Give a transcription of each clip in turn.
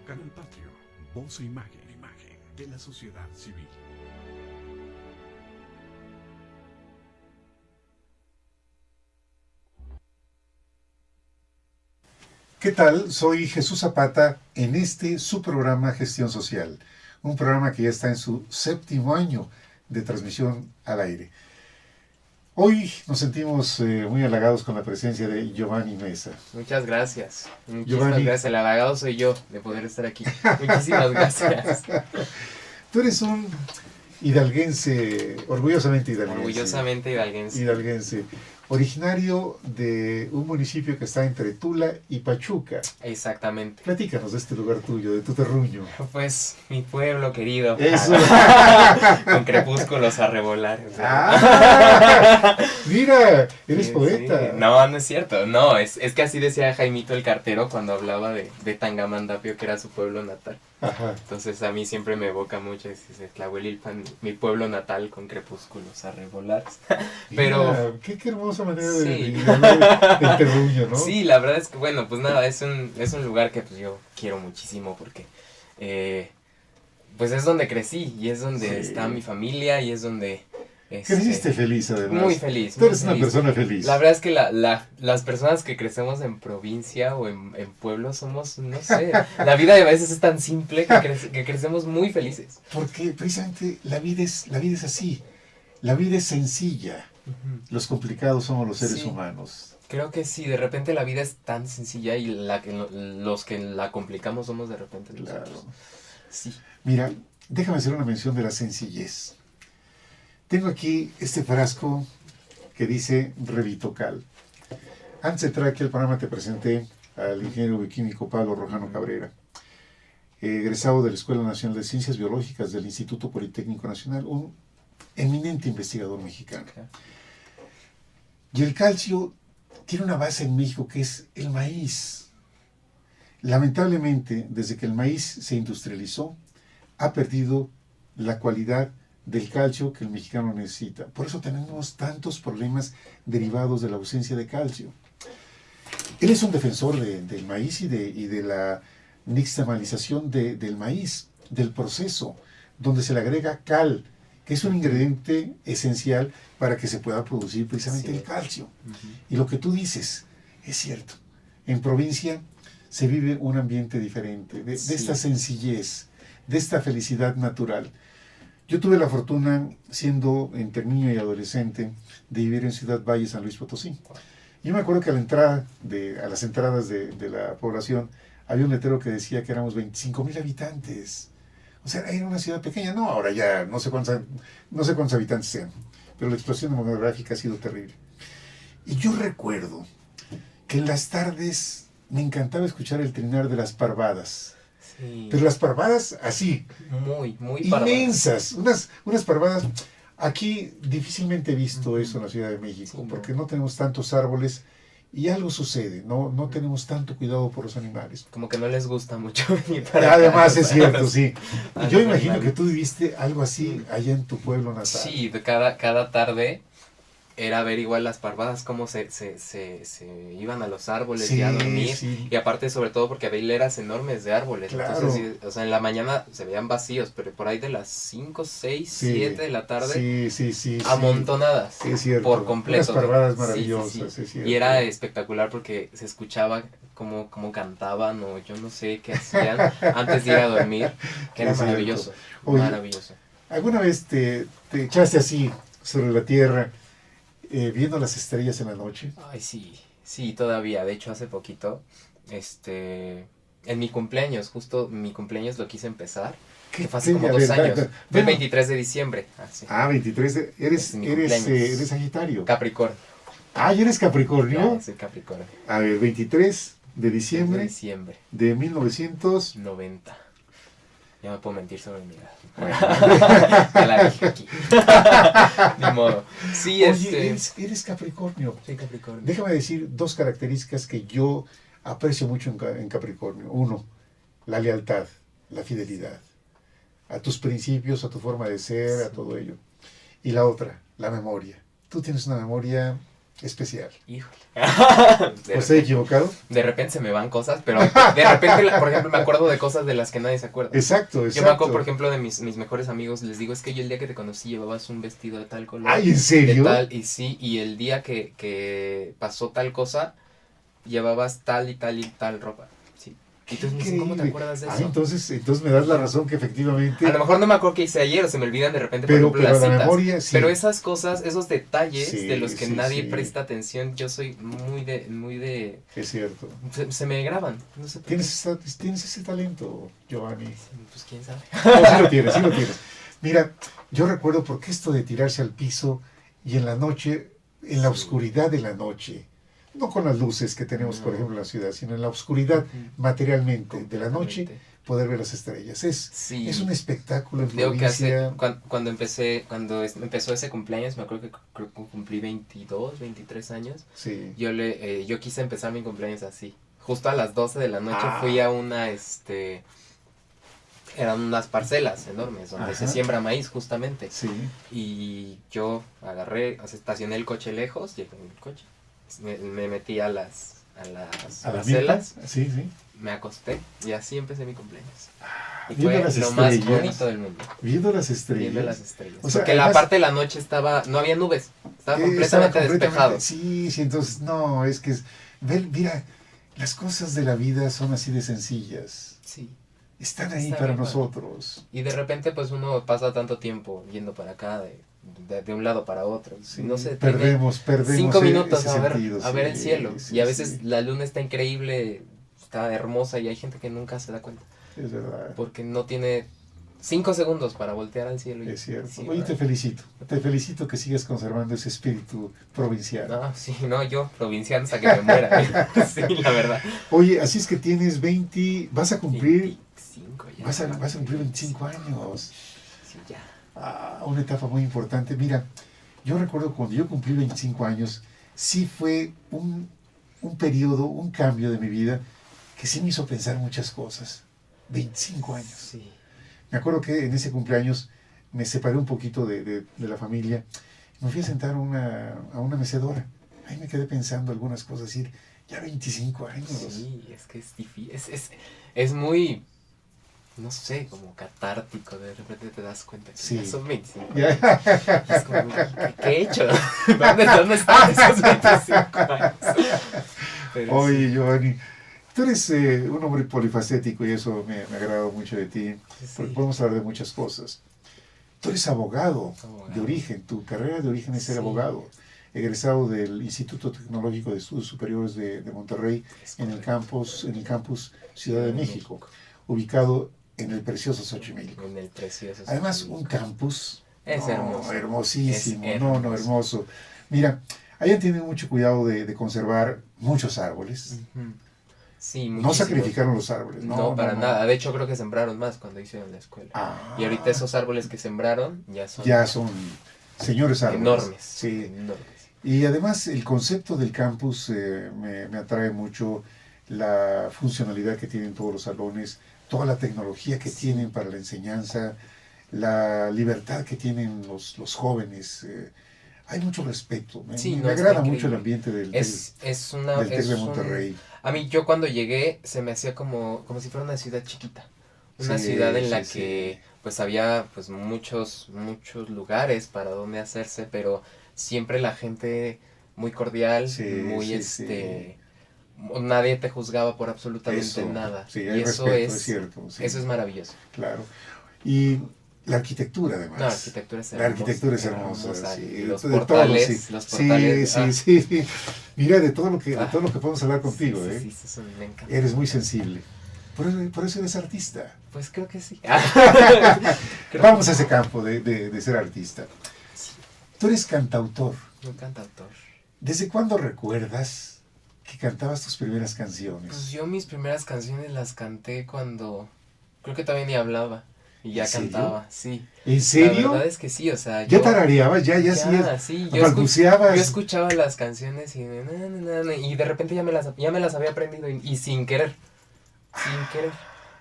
Canal Patrio, voz e imagen de la sociedad civil. ¿Qué tal? Soy Jesús Zapata en su programa Gestión Social, un programa que ya está en su 7º año de transmisión al aire. Hoy nos sentimos muy halagados con la presencia de Giovanni Meza. Muchas gracias. Muchísimas gracias. El halagado soy yo de poder estar aquí. Muchísimas gracias. Tú eres un hidalguense, orgullosamente hidalguense. Orgullosamente hidalguense. Originario de un municipio que está entre Tula y Pachuca. Exactamente. Platícanos de este lugar tuyo, de tu terruño. Pues mi pueblo querido. Eso. Con crepúsculos a revolar. O sea. Mira, eres poeta. Sí. No es cierto. No, es que así decía Jaimito el cartero cuando hablaba de Tangamandapio, que era su pueblo natal. Ajá. Entonces a mí siempre me evoca mucho Tlahuelilpan, mi pueblo natal con crepúsculos a revolar. Pero mira, qué hermosa manera de vivir el terruño, ¿no? Sí, la verdad es que bueno, pues nada, es un lugar que pues yo quiero muchísimo porque pues es donde crecí y es donde está mi familia y es donde creciste feliz, además. Muy feliz. Tú eres una persona feliz. La verdad es que las personas que crecemos en provincia o en pueblos somos, no sé, la vida a veces es tan simple que crecemos muy felices. Porque precisamente la vida es así, la vida es sencilla. Los complicados somos los seres humanos. Creo que sí, de repente la vida es tan sencilla y los que la complicamos somos de repente nosotros. Claro. Sí. Mira, déjame hacer una mención de la sencillez. Tengo aquí este frasco que dice Revitocal. Antes de entrar aquí al programa te presenté al ingeniero bioquímico Pablo Rojano Cabrera, egresado de la Escuela Nacional de Ciencias Biológicas del Instituto Politécnico Nacional, un eminente investigador mexicano. Y el calcio tiene una base en México que es el maíz. Lamentablemente, desde que el maíz se industrializó, ha perdido la cualidad del calcio que el mexicano necesita. Por eso tenemos tantos problemas derivados de la ausencia de calcio. Él es un defensor del maíz y de la nixtamalización del maíz, del proceso, donde se le agrega cal, que es un ingrediente esencial para que se pueda producir precisamente el calcio. Y lo que tú dices es cierto. En provincia se vive un ambiente diferente, de esta sencillez, de esta felicidad natural. Yo tuve la fortuna, siendo entre niño y adolescente, de vivir en Ciudad Valle, San Luis Potosí. Yo me acuerdo que a las entradas de la población había un letrero que decía que éramos 25,000 habitantes. O sea, era una ciudad pequeña. No, ahora ya no sé cuántos habitantes sean, pero la explosión demográfica ha sido terrible. Y yo recuerdo que en las tardes me encantaba escuchar el trinar de las parvadas. Sí. Pero las parvadas así, muy inmensas, unas parvadas. Aquí difícilmente he visto eso en la Ciudad de México, porque no tenemos tantos árboles y algo sucede, no tenemos tanto cuidado por los animales. Como que no les gusta mucho venir para además acá, es cierto, sí. Yo imagino que tú viviste algo así allá en tu pueblo natal. Sí, cada tarde era ver igual las parvadas, cómo se iban a los árboles y a dormir. Sí. Y aparte, sobre todo, porque había hileras enormes de árboles. Claro. Entonces, o sea, en la mañana se veían vacíos, pero por ahí de las 5, 6, 7 de la tarde, amontonadas. Sí, es cierto. Por completo. Unas parvadas maravillosas, sí. Es cierto. Y era espectacular porque se escuchaba cómo cantaban o yo no sé qué hacían antes de ir a dormir, que era maravilloso. Oye, maravilloso. ¿Alguna vez te echaste así sobre la tierra viendo las estrellas en la noche? Ay, sí, todavía. De hecho, hace poquito, en mi cumpleaños, justo mi cumpleaños lo quise empezar, que fue hace como 2 años. Fue el 23 de diciembre. Sí. 23 de... ¿Eres Sagitario? Capricornio. ¿Y eres Capricornio? Sí, soy Capricornio. A ver, 23 de diciembre. De 1990. Ya me puedo mentir sobre mi edad. Ya la dije aquí. Ni modo. Sí, Oye, eres Capricornio. Soy Capricornio. Déjame decir 2 características que yo aprecio mucho en Capricornio. 1, la lealtad, la fidelidad a tus principios, a tu forma de ser, a todo ello. Y la otra, la memoria. Tú tienes una memoria especial. Híjole. ¿O estoy equivocado? De repente se me van cosas, pero de repente, por ejemplo, me acuerdo de cosas de las que nadie se acuerda. Exacto. Yo me acuerdo, por ejemplo, de mis mejores amigos, les digo, es que yo el día que te conocí llevabas un vestido de tal color. Ay, ¿en serio? De tal, y sí, y el día que pasó tal cosa, llevabas tal y tal y tal ropa. Sí. Y entonces me dicen, ¿cómo te acuerdas de eso? Entonces me das la razón que efectivamente... A lo mejor no me acuerdo qué hice ayer, o se me olvidan de repente, por ejemplo, pero las la citas. memoria, sí. Pero esas cosas, esos detalles Sí, de los que sí, nadie sí. presta atención, yo soy muy de... Es cierto. Se me graban, no sé por qué. Tienes ese talento, Giovanni. Pues quién sabe. No, sí lo tienes, sí lo tienes. Mira, yo recuerdo porque esto de tirarse al piso y en la noche, en la oscuridad de la noche, no con las luces que tenemos, por ejemplo, en la ciudad, sino en la oscuridad materialmente de la noche, poder ver las estrellas. Es un espectáculo en Digo que provincia. cuando empezó ese cumpleaños, me acuerdo que cumplí 22, 23 años. Sí. Yo quise empezar mi cumpleaños así. Justo a las 12 de la noche fui a eran unas parcelas enormes donde se siembra maíz justamente. Sí. Y yo agarré, estacioné el coche lejos, llegué en el coche, me metí a las parcelas, sí, sí. me acosté y así empecé mi cumpleaños. Y Viendo fue las lo más estrellas. bonito del mundo. Viendo las estrellas. Viendo las estrellas. O sea, porque además, la parte de la noche no había nubes, estaba completamente despejado. Sí, sí, entonces, no, es que mira, las cosas de la vida son así de sencillas. Sí. Están ahí Está para bien, nosotros. Y de repente pues uno pasa tanto tiempo yendo para acá, de un lado para otro. Sí, No sé, perdemos 5 minutos ese a ver, sentido, a ver el sí, cielo. sí, Y a veces sí. la luna está increíble, está hermosa y hay gente que nunca se da cuenta. Es verdad. Porque no tiene 5 segundos para voltear al cielo. Es cierto. Sí, Oye, te felicito que sigas conservando ese espíritu provincial. No, sí, no, yo provinciano hasta que me muera. Sí, la verdad. Oye, así es que tienes 20, vas a cumplir, 25 ya. vas a cumplir 25 años. Sí, ya. Una etapa muy importante. Mira, yo recuerdo cuando yo cumplí 25 años, sí fue un periodo, un cambio de mi vida que sí me hizo pensar muchas cosas. 25 años. Sí. Me acuerdo que en ese cumpleaños me separé un poquito de la familia. Me fui a sentar a una mecedora. Ahí me quedé pensando algunas cosas, decir, ya 25 años. Sí, es que es difícil. Es muy, no sé, como catártico. De repente te das cuenta que Sí. ya son 25. Ya. Es como, ¿qué he hecho? ¿Dónde están esos 25 años? Pero Oye, sí. Giovanni, tú eres un hombre polifacético y eso me ha agradado mucho de ti, porque Sí. podemos hablar de muchas cosas. Tú eres abogado de origen, tu carrera de origen es ser Sí. abogado, egresado del Instituto Tecnológico de Estudios Superiores de Monterrey en el campus Ciudad de México, ubicado en el precioso Xochimilco. En el precioso. Además, un campus Es hermoso. hermosísimo, Es hermoso. Mira, allá tienen mucho cuidado de conservar muchos árboles. Ujú. Sí, No muchísimos. sacrificaron los árboles, No, para nada. De hecho, creo que sembraron más cuando hicieron la escuela. Ah, Y ahorita esos árboles que sembraron ya son señores árboles. enormes. Sí. Enormes. Y además el concepto del campus me atrae mucho, la funcionalidad que tienen todos los salones, toda la tecnología que tienen para la enseñanza, la libertad que tienen los jóvenes. Hay mucho respeto. Me No, agrada está mucho el increíble. ambiente del TEC de Monterrey. A mí, yo cuando llegué, se me hacía como si fuera una ciudad chiquita. Una Sí, ciudad en la sí, que pues había pues muchos lugares para donde hacerse, pero siempre la gente muy cordial, Sí, muy sí. nadie te juzgaba por absolutamente Eso, nada. sí, Y hay eso respeto, es cierto. Sí, eso es maravilloso. claro. Y la arquitectura, además. No, la arquitectura es La hermosa. arquitectura es hermosa, sí. Y los De todo, portales, sí. los portales. Sí. Mira, de todo lo que podemos hablar contigo, Sí, eso me encanta. Eres muy sensible. Por eso eres artista. Pues creo que sí. Vamos a ese campo de ser artista. Sí. Tú eres cantautor. Un cantautor. ¿Desde cuándo recuerdas que cantabas tus primeras Pues canciones? yo mis primeras canciones las canté cuando creo que todavía ni hablaba y ya ¿En serio? cantaba, sí. ¿En La serio? verdad es que sí, o sea, ¿Ya tarareabas? ¿Ya sí, balbuceabas? yo escuchaba las canciones y y de repente ya me las había aprendido y sin querer.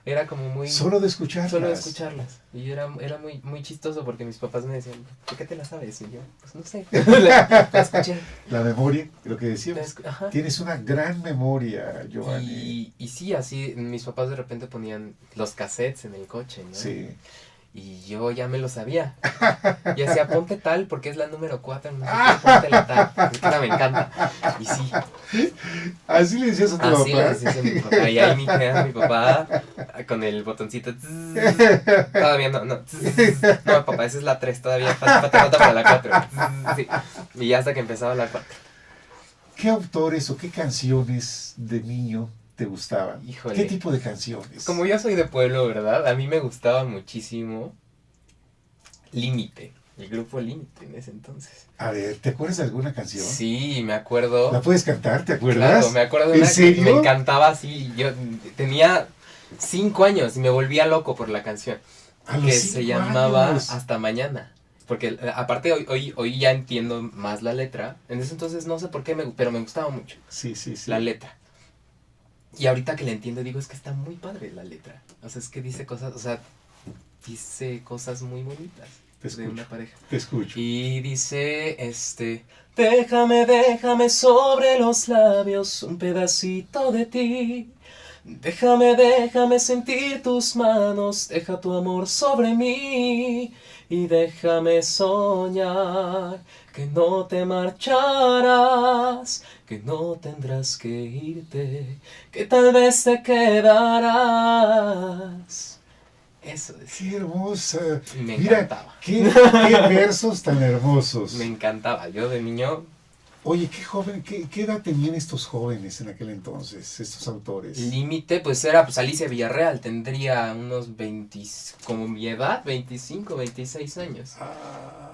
Era como muy... Solo de escucharlas. Solo de escucharlas. Y era muy, muy chistoso porque mis papás me decían, ¿por qué te la sabes? Y yo, pues no sé. La escuché. La memoria, lo que decíamos. Ajá. Tienes una gran memoria, Giovanni. Y sí, así mis papás de repente ponían los cassettes en el coche, ¿no? Sí. Y yo ya me lo sabía. Y decía, ponte tal porque es la número 4, no sé qué, ponte la tal. Es que esta me encanta. Y sí. Así le decías a tu Así papá. le decías a mi papá. Y ahí mi papá con el botoncito. Todavía no. No, papá, esa es la 3. Todavía falta para la 4. Sí. Y ya hasta que empezaba la 4. ¿Qué autores o qué canciones de niño te gustaban? Híjole. ¿Qué tipo de canciones? Como yo soy de pueblo, ¿verdad? A mí me gustaba muchísimo Límite, el grupo Límite en ese entonces. A ver, ¿te acuerdas de alguna canción? Sí, me acuerdo. ¿La puedes cantar? ¿Te acuerdas? Claro, me acuerdo de ¿En una serio? que me encantaba así. Yo tenía 5 años y me volvía loco por la canción. A los Que 5 se llamaba años. Hasta Mañana. Porque aparte hoy ya entiendo más la letra. En ese entonces no sé por qué, pero me gustaba mucho Sí. la letra. Y ahorita que la entiendo digo, es que está muy padre la letra. O sea, es que dice cosas muy bonitas Te de escucho. una pareja. Te escucho. Y dice, déjame sobre los labios un pedacito de ti. Déjame sentir tus manos, deja tu amor sobre mí. Y déjame soñar que no te marcharás, que no tendrás que irte, que tal vez te quedarás. Eso decía. Qué hermosa. Me Mira, encantaba. qué versos tan hermosos. Me encantaba. Yo de niño... Oye, qué joven, qué edad tenían estos jóvenes en aquel entonces, estos autores. Límite, pues era Alicia Villarreal, tendría unos 20, como mi edad, 25, 26 años.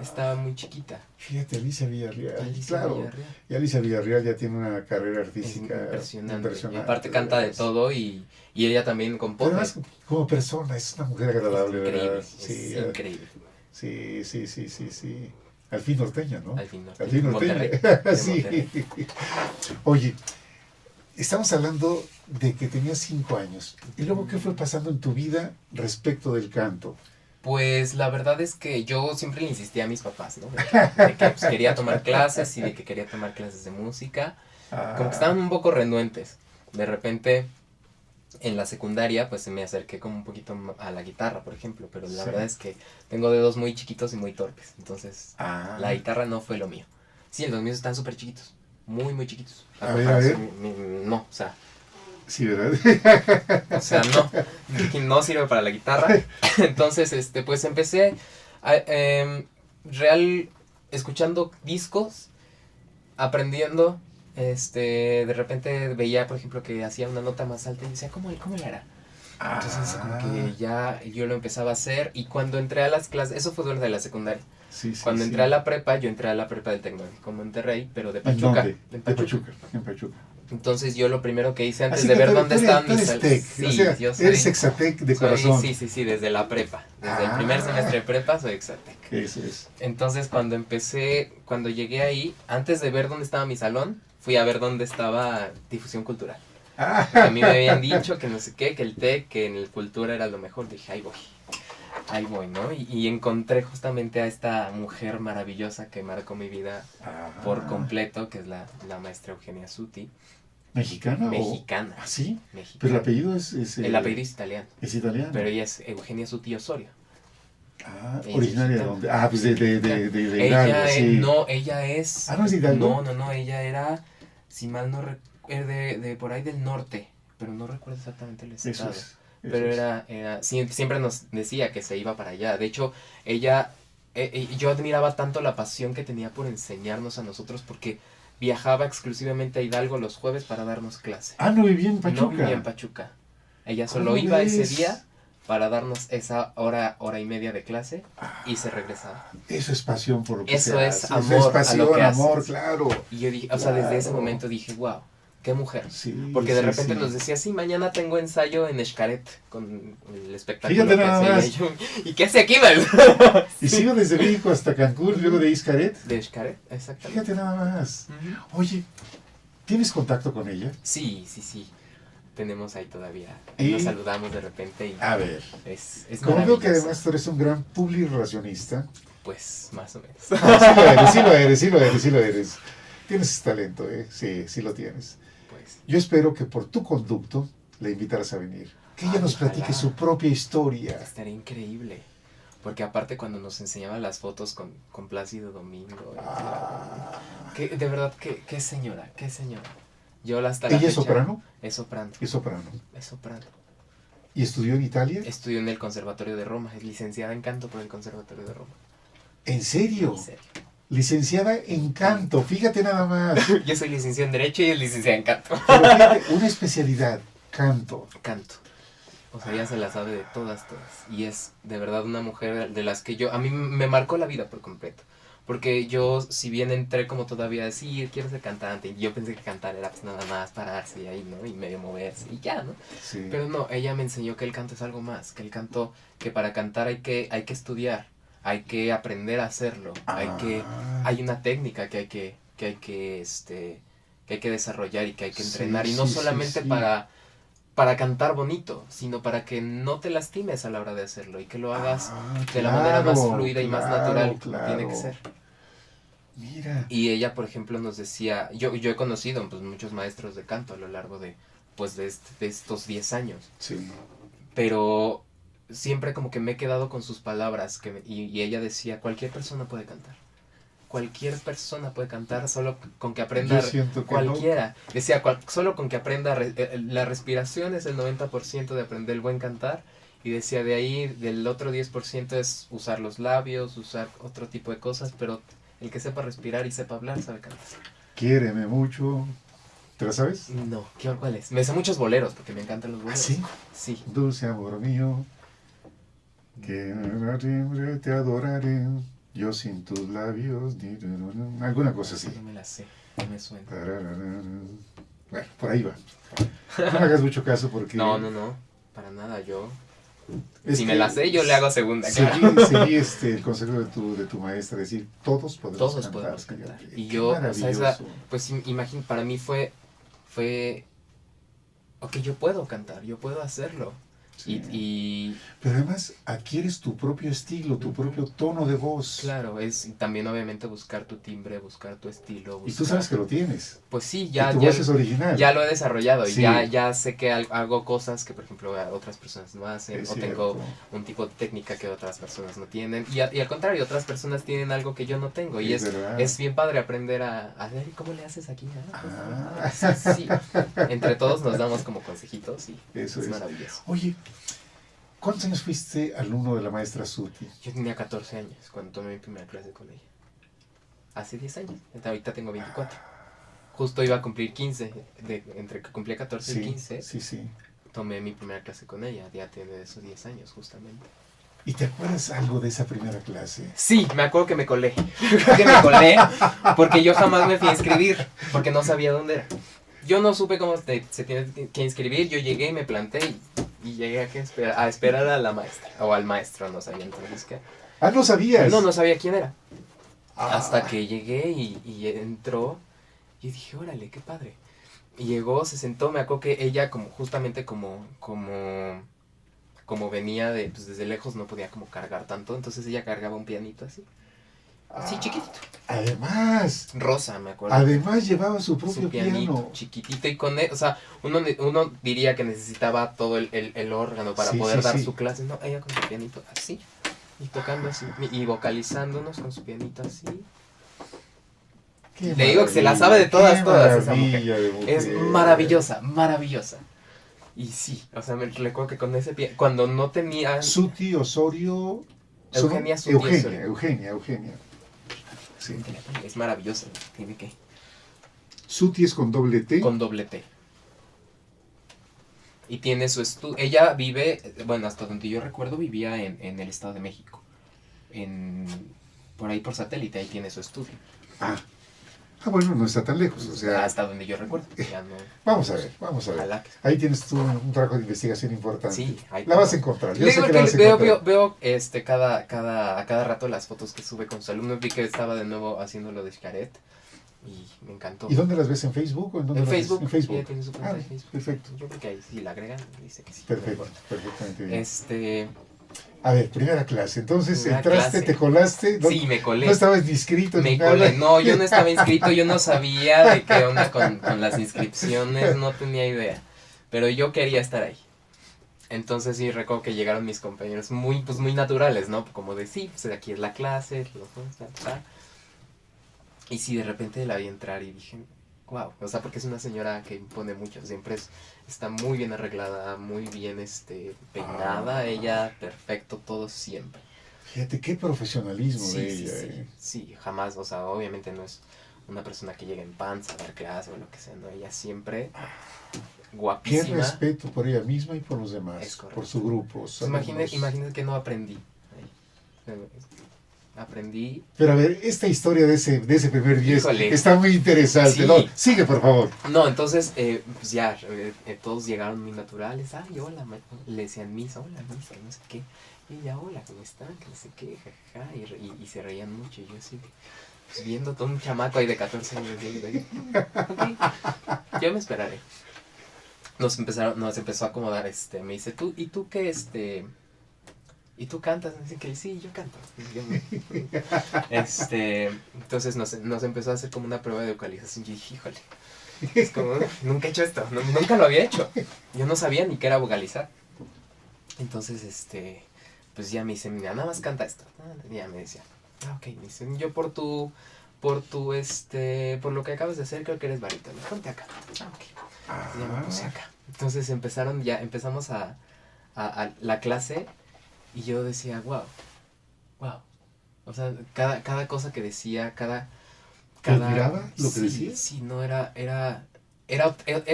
Estaba muy chiquita. Fíjate, Alicia Villarreal. Alicia claro. Villarreal. Y Alicia Villarreal ya tiene una carrera Es artística impresionante. Y aparte canta de veras. todo y ella también Pero compone. además, como persona, es una mujer agradable, Increíble, ¿verdad? es increíble. Sí. Al fin norteña, ¿no? Al fin Al fin norteña. Monterrey, de Sí. Monterrey. Oye, estamos hablando de que tenías 5 años. ¿Y luego qué fue pasando en tu vida respecto del canto? Pues la verdad es que yo siempre le insistía a mis papás, ¿no? De que pues, quería tomar clases y de que quería tomar clases de música. Como que estaban un poco renuentes. De repente, en la secundaria, pues me acerqué como un poquito a la guitarra, por ejemplo. Pero la Sí. verdad es que tengo dedos muy chiquitos y muy torpes. Entonces, la Ah, guitarra no fue lo mío. Sí, los míos están súper chiquitos. Muy, muy chiquitos. A ver. No, o sea, sí, ¿verdad? no sirve para la guitarra. Entonces, pues empecé escuchando discos, aprendiendo. De repente veía, por ejemplo, que hacía una nota más alta y decía, ¿cómo le hará? Entonces, como que ya yo lo empezaba a hacer. Y cuando entré a las clases, eso fue durante la secundaria. Sí, Cuando entré a la prepa, yo entré a la prepa del Tecnológico Monterrey, pero de ¿En Pachuca. dónde? En De Pachuca. En Pachuca. Entonces yo lo primero que hice antes Así de que ver tú dónde eres- estaban tú eres mis tec, sí, o sea, yo soy, eres exatec de corazón. Sí, desde la prepa. Desde el primer semestre de prepa soy exatec. Eso es. Entonces cuando llegué ahí, antes de ver dónde estaba mi salón, fui a ver dónde estaba difusión cultural. Porque a mí me habían dicho que no sé qué, que el TEC, que en el cultura era lo mejor. Dije, ahí voy, ¿no? Y encontré justamente a esta mujer maravillosa que marcó mi vida por completo, que es la maestra Eugenia Suti. ¿Mexicana? Mexicana. ¿Ah, sí? Mexicana. Pero el apellido El apellido es italiano, es italiano. pero ella es Eugenia Suti Osorio. Ella ¿Originaria de es dónde? Pues de Ella Hidalgo, sí. no, ella es... ¿No es de Hidalgo? No, ella era, si mal no recuerdo, de por ahí del norte, pero no recuerdo exactamente el estado. Pero siempre nos decía que se iba para allá. De hecho, ella, yo admiraba tanto la pasión que tenía por enseñarnos a nosotros porque viajaba exclusivamente a Hidalgo los jueves para darnos clase. No vivía en Pachuca. No vivía en Pachuca. Ella solo ¿Cómo iba ves? ese día para darnos esa hora y media de clase y se regresaba. Eso es pasión por lo que Eso se es hace. amor Eso es a pasión, lo que amor, haces. claro. Y yo dije, o sea, desde ese Claro. momento dije, wow, qué mujer. Sí, Porque de sí, repente sí. nos decía, sí, mañana tengo ensayo en Xcaret con el espectáculo Fíjate que nada hacía. más. Y yo, ¿y qué hace aquí, man? Y sigo desde México hasta Cancún, luego de Xcaret. De Xcaret, exactamente. Fíjate nada más. Ujú. Oye, ¿tienes contacto con ella? Sí. tenemos ahí todavía. Y nos saludamos de repente y a ver, es como veo que maravilloso. además tú eres un gran publirelacionista. Pues más o menos. No, sí lo eres, sí lo eres, sí lo eres, sí lo eres. Tienes ese talento, sí, sí lo tienes. Pues, Yo espero que por tu conducto la invitaras a venir. Que ella nos platique ojalá. su propia historia. Estaría increíble. Porque aparte cuando nos enseñaba las fotos con Plácido Domingo. De verdad, qué señora, qué señora. Yo hasta la ¿Ella es fecha- soprano? Es soprano. Es soprano. Es soprano. ¿Y estudió en Italia? Estudió en el Conservatorio de Roma. Es licenciada en canto por el Conservatorio de Roma. ¿En serio? En serio. Licenciada en canto, fíjate nada más. Yo soy licenciado en Derecho y es licenciada en canto. Pero fíjate, una especialidad, canto. Canto. O sea, ella se la sabe de todas, todas. Y es de verdad una mujer de las que a mí me marcó la vida por completo. Porque yo, si bien entré como todavía, sí, quiero ser cantante, y yo pensé que cantar era pues nada más pararse y ahí, ¿no? Y medio moverse y ya, ¿no? Sí. Pero no, ella me enseñó que el canto es algo más, que el canto, que para cantar hay que estudiar, hay que aprender a hacerlo, hay una técnica que hay que desarrollar y que hay que entrenar, Sí, y no sí, solamente sí. para cantar bonito, sino para que no te lastimes a la hora de hacerlo y que lo hagas de la manera más fluida y más natural como tiene que ser. Mira. Y ella, por ejemplo, nos decía, yo he conocido pues muchos maestros de canto a lo largo de estos 10 años, Sí. pero siempre como que me he quedado con sus palabras y ella decía, cualquier persona puede cantar. Cualquier persona puede cantar solo con que aprenda. Yo siento que cualquiera. No. Decía, solo con que aprenda. La respiración es el 90% de aprender el buen cantar. Y decía, de ahí, del otro 10% es usar los labios, usar otro tipo de cosas. Pero el que sepa respirar y sepa hablar, sabe cantar. Quiéreme mucho. ¿Te la sabes? No, ¿cuál es? Me sé muchos boleros, porque me encantan los boleros. ¿Ah, sí? Sí. Dulce amor mío, que te adoraré. Yo sin tus labios, alguna cosa así. No me la sé, no me suena. Bueno, por ahí va. No me hagas mucho caso porque... No, para nada, si me la sé, yo le hago segunda. Seguí el consejo de tu maestra, decir, todos podemos cantar. Y yo, o sea, pues imagino, para mí fue, ok, yo puedo cantar, yo puedo hacerlo. Sí. Pero además adquieres tu propio estilo, tu propio tono de voz. Claro, es también obviamente buscar tu timbre, buscar tu estilo. Y tú sabes que lo tienes. Pues sí, ya. Tu voz es original. Ya lo he desarrollado sí. y ya sé que hago cosas que, por ejemplo, otras personas no hacen. Es o cierto. tengo un tipo de técnica que otras personas no tienen. Y al contrario, otras personas tienen algo que yo no tengo. Y es bien padre aprender a ver cómo le haces aquí. Sí. Entre todos nos damos como consejitos y eso es maravilloso. Oye, ¿cuántos años fuiste alumno de la maestra Suti? Yo tenía 14 años cuando tomé mi primera clase con ella. Hace 10 años. Ahorita tengo 24. Justo iba a cumplir 15. Entre que cumplía 14 y 15. Sí. Tomé mi primera clase con ella. Ya tiene esos 10 años, justamente. ¿Y te acuerdas algo de esa primera clase? Sí, me acuerdo que me colé. Porque yo jamás me fui a inscribir. Porque no sabía dónde era. Yo no supe cómo se tiene que inscribir. Yo llegué y me planté y llegué a esperar a la maestra. O al maestro, no sabía entonces qué. Ah, ¿no sabías? No sabía quién era. Hasta que llegué y entró. Y dije, órale, qué padre. Y llegó, se sentó, me acuerdo que ella justamente como venía desde lejos no podía como cargar tanto. Entonces ella cargaba un pianito así. Sí, chiquitito. Además. Rosa, me acuerdo. Además llevaba su propio piano. Chiquitito y con él, o sea, uno diría que necesitaba todo el órgano para poder dar su clase. No, ella con su pianito así. Y tocando así. Y vocalizándonos con su pianito así. Le digo que se la sabe de todas esa mujer. Es maravillosa. Y sí, o sea, me recuerdo que con ese piano, cuando no tenía... Suti, Osorio... Eugenia. Sí. Es maravillosa, tiene que... Suti es con doble T. Con doble T. Y tiene su estudio. Ella vive, bueno, hasta donde yo recuerdo, vivía en el Estado de México. Por ahí por satélite, ahí tiene su estudio. Bueno, no está tan lejos, o sea... Hasta donde yo recuerdo. Ya no... Vamos a ver. Ahí tienes tú un trabajo de investigación importante. Sí, la vas a encontrar. Yo sé que veo cada rato las fotos que sube con sus alumnos. Vi que estaba de nuevo haciendo lo de Xcaret. y me encantó. ¿Y dónde las ves? ¿En Facebook o en dónde En las ves? Facebook. En Facebook. Ella tiene su cuenta de Facebook. Perfecto. Yo creo que ahí si la agregan, dice que sí. Perfecto, perfectamente bien. A ver, primera clase. Entonces, Primera entraste, clase. te colaste. No, Sí, me colé. No estabas ni inscrito Me ni nada. colé. No, yo no estaba inscrito, yo no sabía de qué onda con las inscripciones, no tenía idea. Pero yo quería estar ahí. Entonces sí recuerdo que llegaron mis compañeros muy, pues muy naturales, ¿no? Como de sí, pues aquí es la clase, tal. Y sí, de repente la vi entrar y dije, wow, o sea, porque es una señora que impone mucho, siempre está muy bien arreglada, muy bien peinada, ella, perfecto, todo siempre. Fíjate, qué profesionalismo Sí, de sí, ella. sí, sí, jamás, o sea, obviamente no es una persona que llega en panza a dar clase o lo que sea, no, ella siempre Qué guapísima. respeto por ella misma y por los demás, Es correcto. por su grupo. Pues imagínate que no aprendí. Aprendí. Pero a ver, esta historia de ese primer 10 Híjole. está muy interesante. Sí. No, sigue, por favor. No, entonces, pues ya, todos llegaron muy naturales. Ay, hola, le decían Misa, hola, Misa, que no sé qué. Y ella, hola, ¿cómo están? Que no sé qué, jajaja. Y se reían mucho. Y yo así, pues viendo todo un chamaco ahí de 14 años. Ok, yo me esperaré. Nos empezó a acomodar, me dice, ¿y tú qué, ¿y tú cantas? Me dice que sí, yo canto. Entonces nos empezó a hacer como una prueba de vocalización. Yo dije, híjole, es como, nunca he hecho esto, nunca lo había hecho. Yo no sabía ni qué era vocalizar. Entonces, pues ya me dice, mira, nada más canta esto. Y ya me decía, ok, me dice, yo por lo que acabas de hacer, creo que eres barítono, ponte acá. Ok. Ya me puse acá. Entonces empezamos a la clase. Y yo decía, wow. O sea, cada cosa que decía, ¿Te admiraba lo que decía? Sí, no, era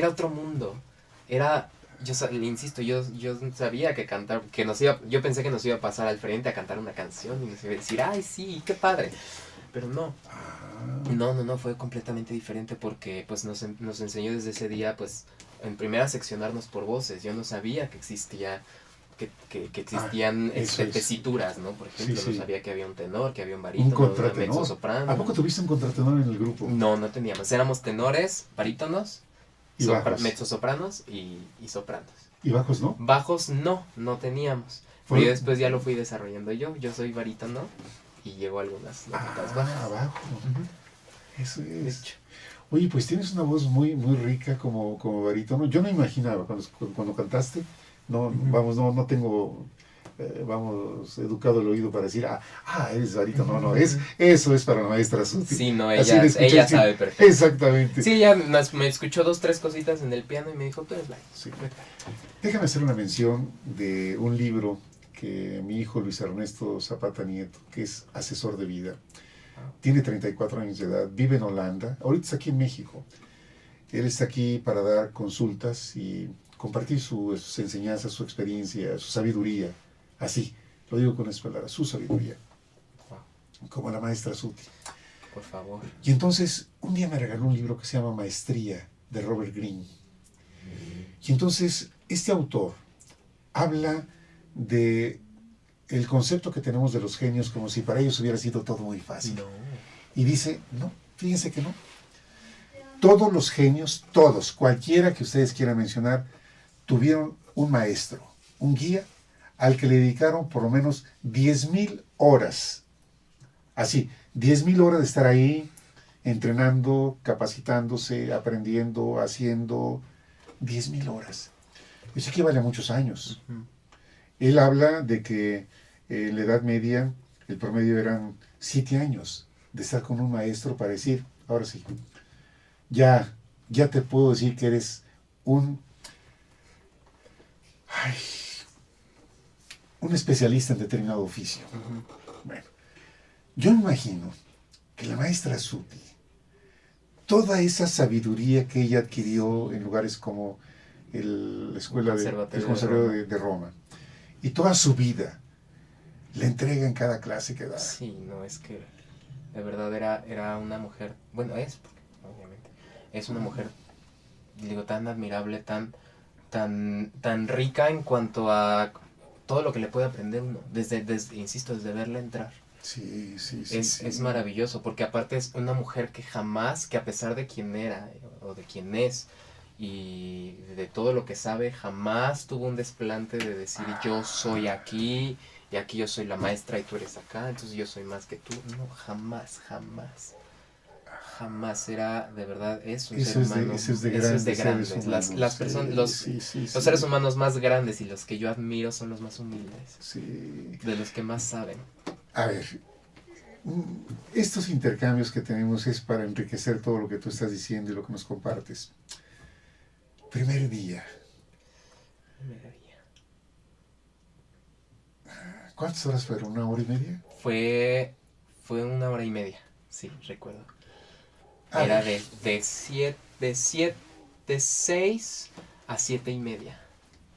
otro mundo. Insisto, yo sabía que cantar, yo pensé que nos iba a pasar al frente a cantar una canción y nos iba a decir, ay, sí, qué padre. Pero no. No, fue completamente diferente porque pues nos enseñó desde ese día, pues, en primera a seccionarnos por voces. Yo no sabía que existía... Que existían tesituras, ¿no? Por ejemplo, Sí. No sabía que había un tenor, que había un barítono, Un contratenor. un mezzosoprano. ¿A poco tuviste un contratenor en el grupo? No teníamos. Éramos tenores, barítonos, y mezzosopranos y sopranos. ¿Y bajos no? Bajos no teníamos. Pero después ya lo fui desarrollando yo. Yo soy barítono y llevo algunas notas bajas. Abajo. Eso es. Oye, pues tienes una voz muy, muy rica como barítono. Yo no imaginaba cuando cantaste. No, no tengo, educado el oído para decir, eres barítono. No, eso es para la maestra Suti. Sí, no, ella sabe perfecto. Exactamente. Sí, ella me escuchó 2-3 cositas en el piano y me dijo, tú eres barítono. Sí. Déjame hacer una mención de un libro que mi hijo Luis Ernesto Zapata Nieto, que es asesor de vida, tiene 34 años de edad, vive en Holanda, ahorita está aquí en México. Él está aquí para dar consultas y compartir sus enseñanzas, su experiencia, su sabiduría, así, lo digo con esas palabras, su sabiduría, como la maestra Suti. Por favor. Y entonces, un día me regaló un libro que se llama Maestría, de Robert Greene. Y entonces, este autor habla de el concepto que tenemos de los genios como si para ellos hubiera sido todo muy fácil. No. Y dice, no, fíjense que no. Todos los genios, todos, cualquiera que ustedes quieran mencionar, tuvieron un maestro, un guía, al que le dedicaron por lo menos 10,000 horas. Así, 10,000 horas de estar ahí, entrenando, capacitándose, aprendiendo, haciendo, 10,000 horas. Eso equivale a muchos años. Él habla de que en la Edad Media el promedio eran 7 años de estar con un maestro para decir, ahora sí, ya te puedo decir que eres un especialista en determinado oficio. Bueno, yo me imagino que la maestra Suti, toda esa sabiduría que ella adquirió en lugares como la escuela del Conservatorio de Roma, y toda su vida la entrega en cada clase que da. Sí, no, es que de verdad era una mujer, bueno, obviamente, es una mujer, digo, tan admirable, tan rica en cuanto a todo lo que le puede aprender uno, insisto, desde verla entrar. Sí, sí, sí. Es maravilloso, porque aparte es una mujer que jamás, que a pesar de quién era o de quién es y de todo lo que sabe, jamás tuvo un desplante de decir yo soy aquí y aquí yo soy la maestra y tú eres acá, entonces yo soy más que tú. No, jamás, jamás. Jamás. Era de verdad, es un ser humano. Eso es de grandes. Las personas, los seres humanos más grandes y los que yo admiro son los más humildes. Sí. De los que más saben. A ver, estos intercambios que tenemos es para enriquecer todo lo que tú estás diciendo y lo que nos compartes. Primer día. ¿Cuántas horas fueron? ¿1 hora y media? Fue 1 hora y media, sí, recuerdo. Era de 6 a 7:30.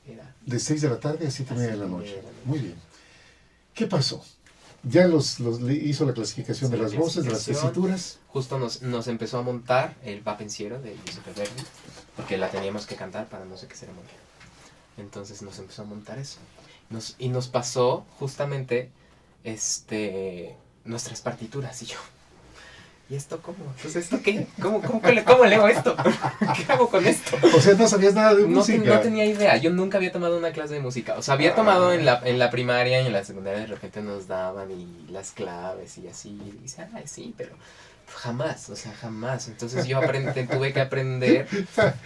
Era. De 6 de la tarde a 7:30 de la noche. Muy bien. ¿Qué pasó? Ya hizo la clasificación de las voces, de las tesituras. Justo nos empezó a montar el Va Pensiero de Giuseppe Verdi, porque la teníamos que cantar para no sé qué ceremonia. Entonces nos empezó a montar eso. Y nos pasó justamente nuestras partituras y yo. ¿Y esto cómo? Entonces, ¿esto qué? ¿Cómo leo esto? ¿Qué hago con esto? O sea, no sabías nada de música. No tenía idea. Yo nunca había tomado una clase de música. O sea, había tomado en la primaria y en la secundaria de repente nos daban y las claves y así. Y dice, sí, pero jamás, o sea, jamás. Entonces yo tuve que aprender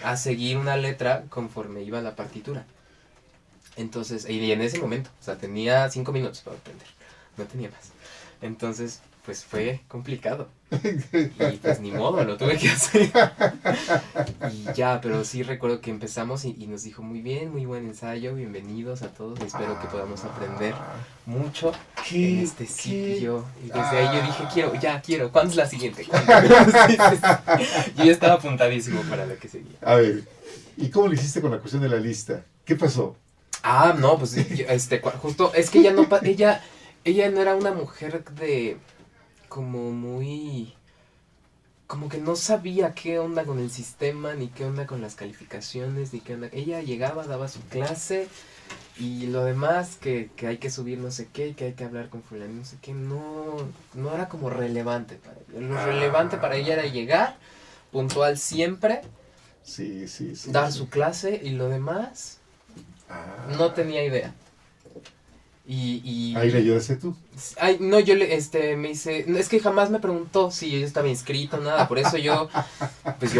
a seguir una letra conforme iba la partitura. Entonces, y en ese momento, o sea, tenía 5 minutos para aprender. No tenía más. Entonces, pues fue complicado. Y pues ni modo, lo tuve que hacer. Y ya, pero sí recuerdo que empezamos y nos dijo muy bien, muy buen ensayo, bienvenidos a todos. Espero que podamos aprender mucho en este sitio. Y desde ahí yo dije, quiero, ¿cuándo es la siguiente? Yo ya estaba apuntadísimo para la que seguía. A ver, ¿y cómo le hiciste con la cuestión de la lista? ¿Qué pasó? No, pues justo, es que ella no era una mujer como muy, como que no sabía qué onda con el sistema, ni qué onda con las calificaciones, ni qué onda. Ella llegaba, daba su clase y lo demás, que hay que subir no sé qué, que hay que hablar con fulano, no sé qué, no era como relevante para ella. Lo relevante para ella era llegar, puntual siempre, dar su clase y lo demás, no tenía idea. Ahí le ayudaste tú. No, yo me hice, es que jamás me preguntó si yo estaba inscrito, nada, por eso yo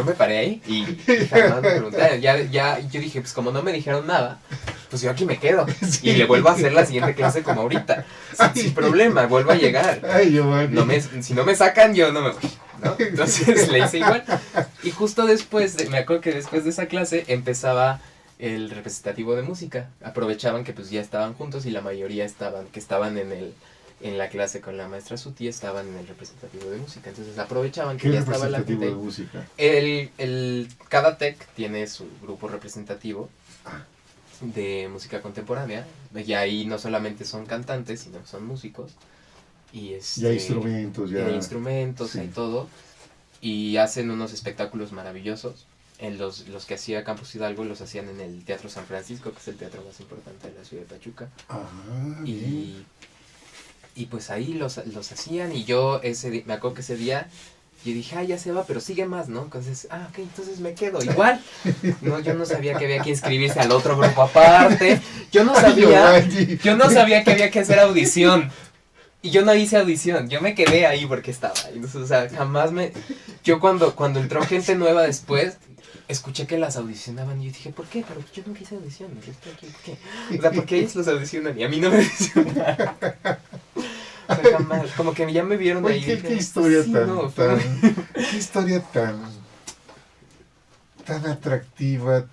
me paré ahí y jamás me pregunté, ya, yo dije, pues como no me dijeron nada, pues yo aquí me quedo y le vuelvo a hacer la siguiente clase como ahorita, sin problema, vuelvo a llegar. Si no me sacan, yo no me voy, ¿no? Entonces le hice igual, y justo me acuerdo que después de esa clase empezaba el representativo de música. Aprovechaban que pues ya estaban juntos y la mayoría que estaban en la clase con la maestra Suti estaban en el representativo de música. Entonces aprovechaban que ya estaba la gente. ¿Qué representativo de música? Cada TEC tiene su grupo representativo de música contemporánea. Y ahí no solamente son cantantes, sino son músicos. Y hay instrumentos, hay instrumentos, hay todo. Y hacen unos espectáculos maravillosos. Los que hacía Campus Hidalgo los hacían en el Teatro San Francisco, que es el teatro más importante de la ciudad de Pachuca. Y pues ahí los hacían y yo me acuerdo que ese día yo dije, ya se va, pero sigue más, ¿no? Entonces, ok, entonces me quedo igual. No, yo no sabía que había que inscribirse al otro grupo aparte. Yo no sabía que había que hacer audición. Y yo no hice audición, yo me quedé ahí porque estaba. Entonces, o sea, jamás yo cuando entró gente nueva después, escuché que las audicionaban y yo dije, ¿por qué? Pero yo nunca hice audición, yo estoy aquí, ¿por qué? O sea, ¿por qué ellos los audicionan y a mí no me audicionan? O sea, jamás, como que ya me vieron ahí. ¿Qué historia qué historia tan atractiva,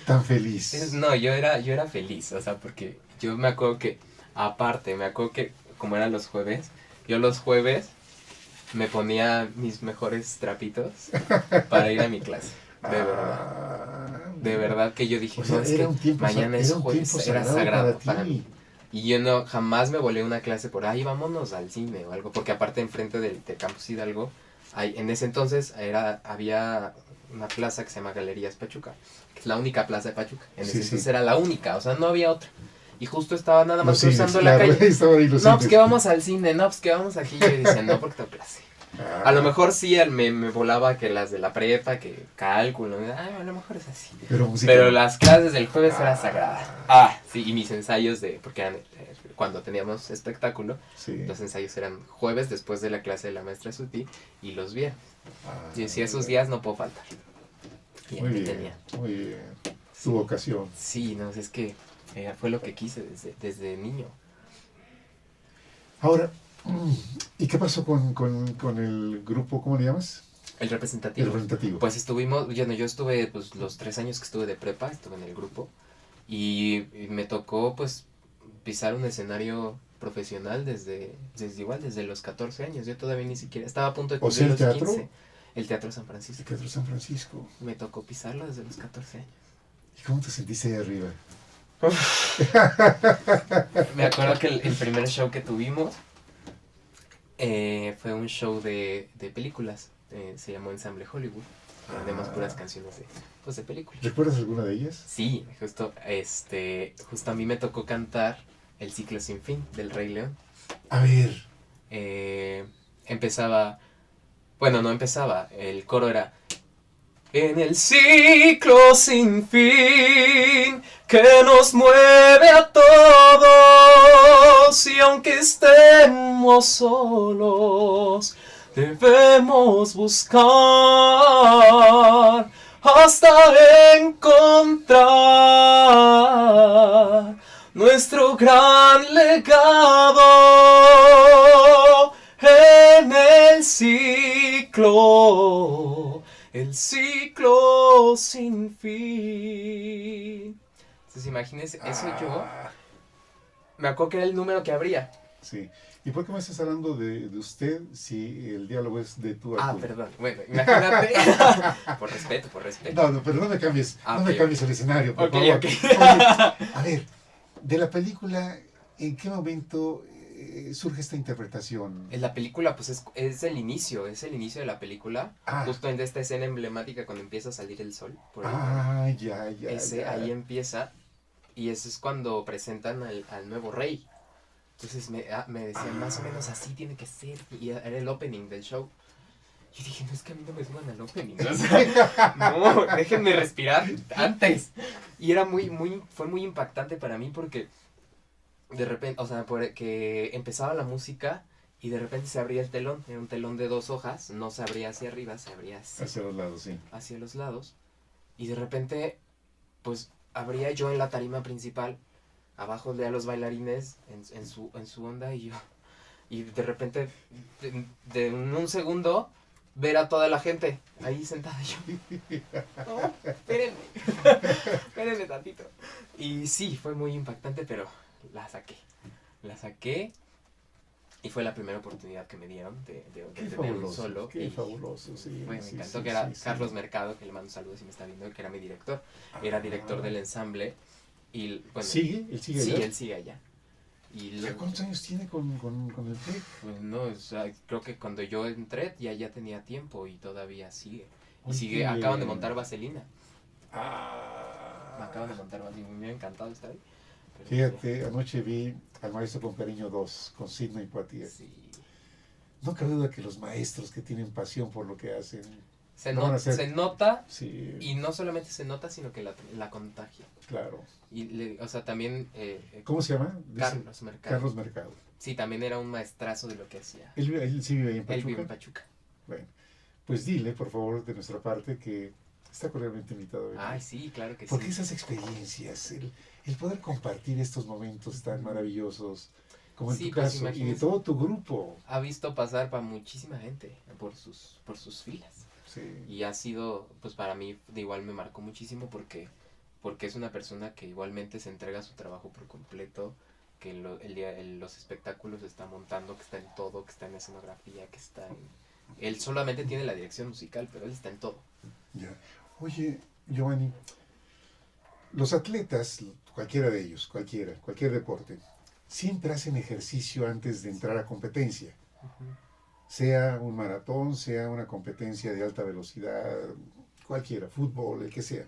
tan feliz? No, yo era feliz, o sea, porque yo me acuerdo que, como eran los jueves, yo los jueves me ponía mis mejores trapitos para ir a mi clase, de verdad. De verdad que yo dije, mañana es jueves, era sagrado para mí. Y yo jamás me volé una clase por ahí, vámonos al cine o algo, porque aparte enfrente del Campus Hidalgo, en ese entonces había una plaza que se llama Galerías Pachuca, que es la única plaza de Pachuca. En ese entonces era la única, o sea, no había otra. Y justo estaba nada más Los cruzando cines, la claro, calle. estaba ahí los No, pues cines. que vamos al cine, no, pues que vamos aquí. Yo decía, no, porque tengo clase. A lo mejor sí me volaba que las de la prepa, que cálculo, a lo mejor es así. Pero las clases del jueves eran sagradas. Sí, y mis ensayos porque eran cuando teníamos espectáculo, sí. Los ensayos eran jueves después de la clase de la maestra Suti y los viernes. Y decía, esos bien. días no puedo faltar. Y Muy aquí bien, tenía. muy bien. Tu vocación. Sí, no, es que fue lo que quise desde niño. Ahora, ¿y qué pasó con el grupo, cómo le llamas? El representativo. El representativo. Pues estuvimos, yo estuve, pues los 3 años que estuve de prepa, estuve en el grupo. Y me tocó, pues, pisar un escenario profesional desde los 14 años. Yo todavía ni siquiera, estaba a punto de cumplir los 15. El Teatro San Francisco. El Teatro San Francisco. Me tocó pisarlo desde los 14 años. ¿Y cómo te sentiste ahí arriba? Me acuerdo que el primer show que tuvimos fue un show de películas. Se llamó Ensamble Hollywood. Además puras canciones de películas. ¿Recuerdas alguna de ellas? Sí, justo a mí me tocó cantar El ciclo sin fin del Rey León. A ver. El coro era: en el ciclo sin fin que nos mueve a todos, y aunque estemos solos, debemos buscar hasta encontrar nuestro gran legado en el ciclo sin fin. Entonces imagínense, eso yo me acuerdo que era el número que abría. Sí. ¿Y por qué me estás hablando de usted si el diálogo es de tú a tú? Perdón. Bueno, imagínate. Por respeto. No, pero no me cambies, me cambies el escenario, por favor. Okay. Oye, a ver, de la película, ¿en qué momento surge esta interpretación? En la película, pues es el inicio de la película. Justo en esta escena emblemática cuando empieza a salir el sol. Ya. Ahí empieza. Y eso es cuando presentan al nuevo rey. Entonces me decían, más o menos así tiene que ser. Y era el opening del show. Y dije, no, es que a mí no me suban al opening. O sea, no, déjenme respirar antes. Y era fue muy impactante para mí porque de repente, o sea, que empezaba la música y de repente se abría el telón. Era un telón de 2 hojas, no se abría hacia arriba, se abría hacia los lados, sí. Hacia los lados. Y de repente, pues, abría yo en la tarima principal. Abajo de a los bailarines en su onda y yo. Y de repente, en un segundo, ver a toda la gente ahí sentada y yo. No, espérenme tantito. Y sí, fue muy impactante, pero la saqué. Y fue la primera oportunidad que me dieron de tener un solo. Qué fabuloso, sí. Me encantó que era Carlos Mercado, que le mando saludos si me está viendo, que era mi director. Era director del ensamble. Y, bueno, ¿Sigue? ¿Él sigue allá? Sí, él sigue allá. ¿Cuántos años tiene con el TEC? Pues no, o sea, creo que cuando yo entré ya tenía tiempo y todavía sigue. Y sigue, acaban de montar Vaselina. Acaban de montar Vaselina, me ha encantado estar ahí. Fíjate, anoche vi al Maestro con Cariño 2, con Sidney Poitier. Sí. No cabe duda que los maestros que tienen pasión por lo que hacen... Se nota, sí. Y no solamente se nota, sino que la contagia. Claro. Y o sea, también... ¿Cómo se llama? Carlos Mercado. Carlos Mercado. Sí, también era un maestrazo de lo que hacía. ¿Él sí vive ahí en Pachuca? Él vive en Pachuca. Bueno, pues dile, por favor, de nuestra parte, que está cordialmente invitado a venir. Ay, sí, claro que Porque sí. esas experiencias, el poder compartir estos momentos tan maravillosos, como en tu caso, y de todo tu grupo. Ha visto pasar para muchísima gente por sus filas. Sí. Y ha sido, pues para mí, de igual me marcó muchísimo porque es una persona que igualmente se entrega a su trabajo por completo, que los espectáculos está montando, que está en todo, que está en escenografía, que está en... Él solamente tiene la dirección musical, pero él está en todo. Ya. Oye, Giovanni, los atletas, cualquiera de ellos, cualquier deporte, siempre hacen ejercicio antes de entrar a competencia. Sea un maratón, sea una competencia de alta velocidad, cualquiera, fútbol, el que sea.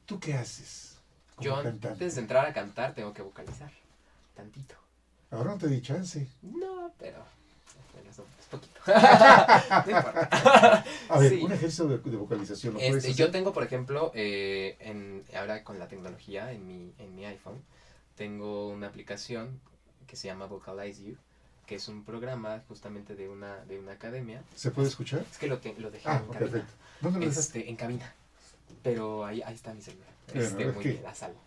¿Tú qué haces? Yo antes de entrar a cantar tengo que vocalizar tantito. Ahora no te di chance. No, pero bueno, eso es poquito. No importa. A ver, Sí. un ejercicio de vocalización. ¿Lo puedes hacer? Yo tengo, por ejemplo, ahora con la tecnología en mi iPhone, tengo una aplicación que se llama Vocalize You, que es un programa justamente de una academia. ¿Se puede escuchar? Es que lo dejé en cabina. Perfecto. ¿Dónde lo dejaste? En cabina. Pero ahí está mi celular. Bueno, Muy ¿qué? bien, a salvo.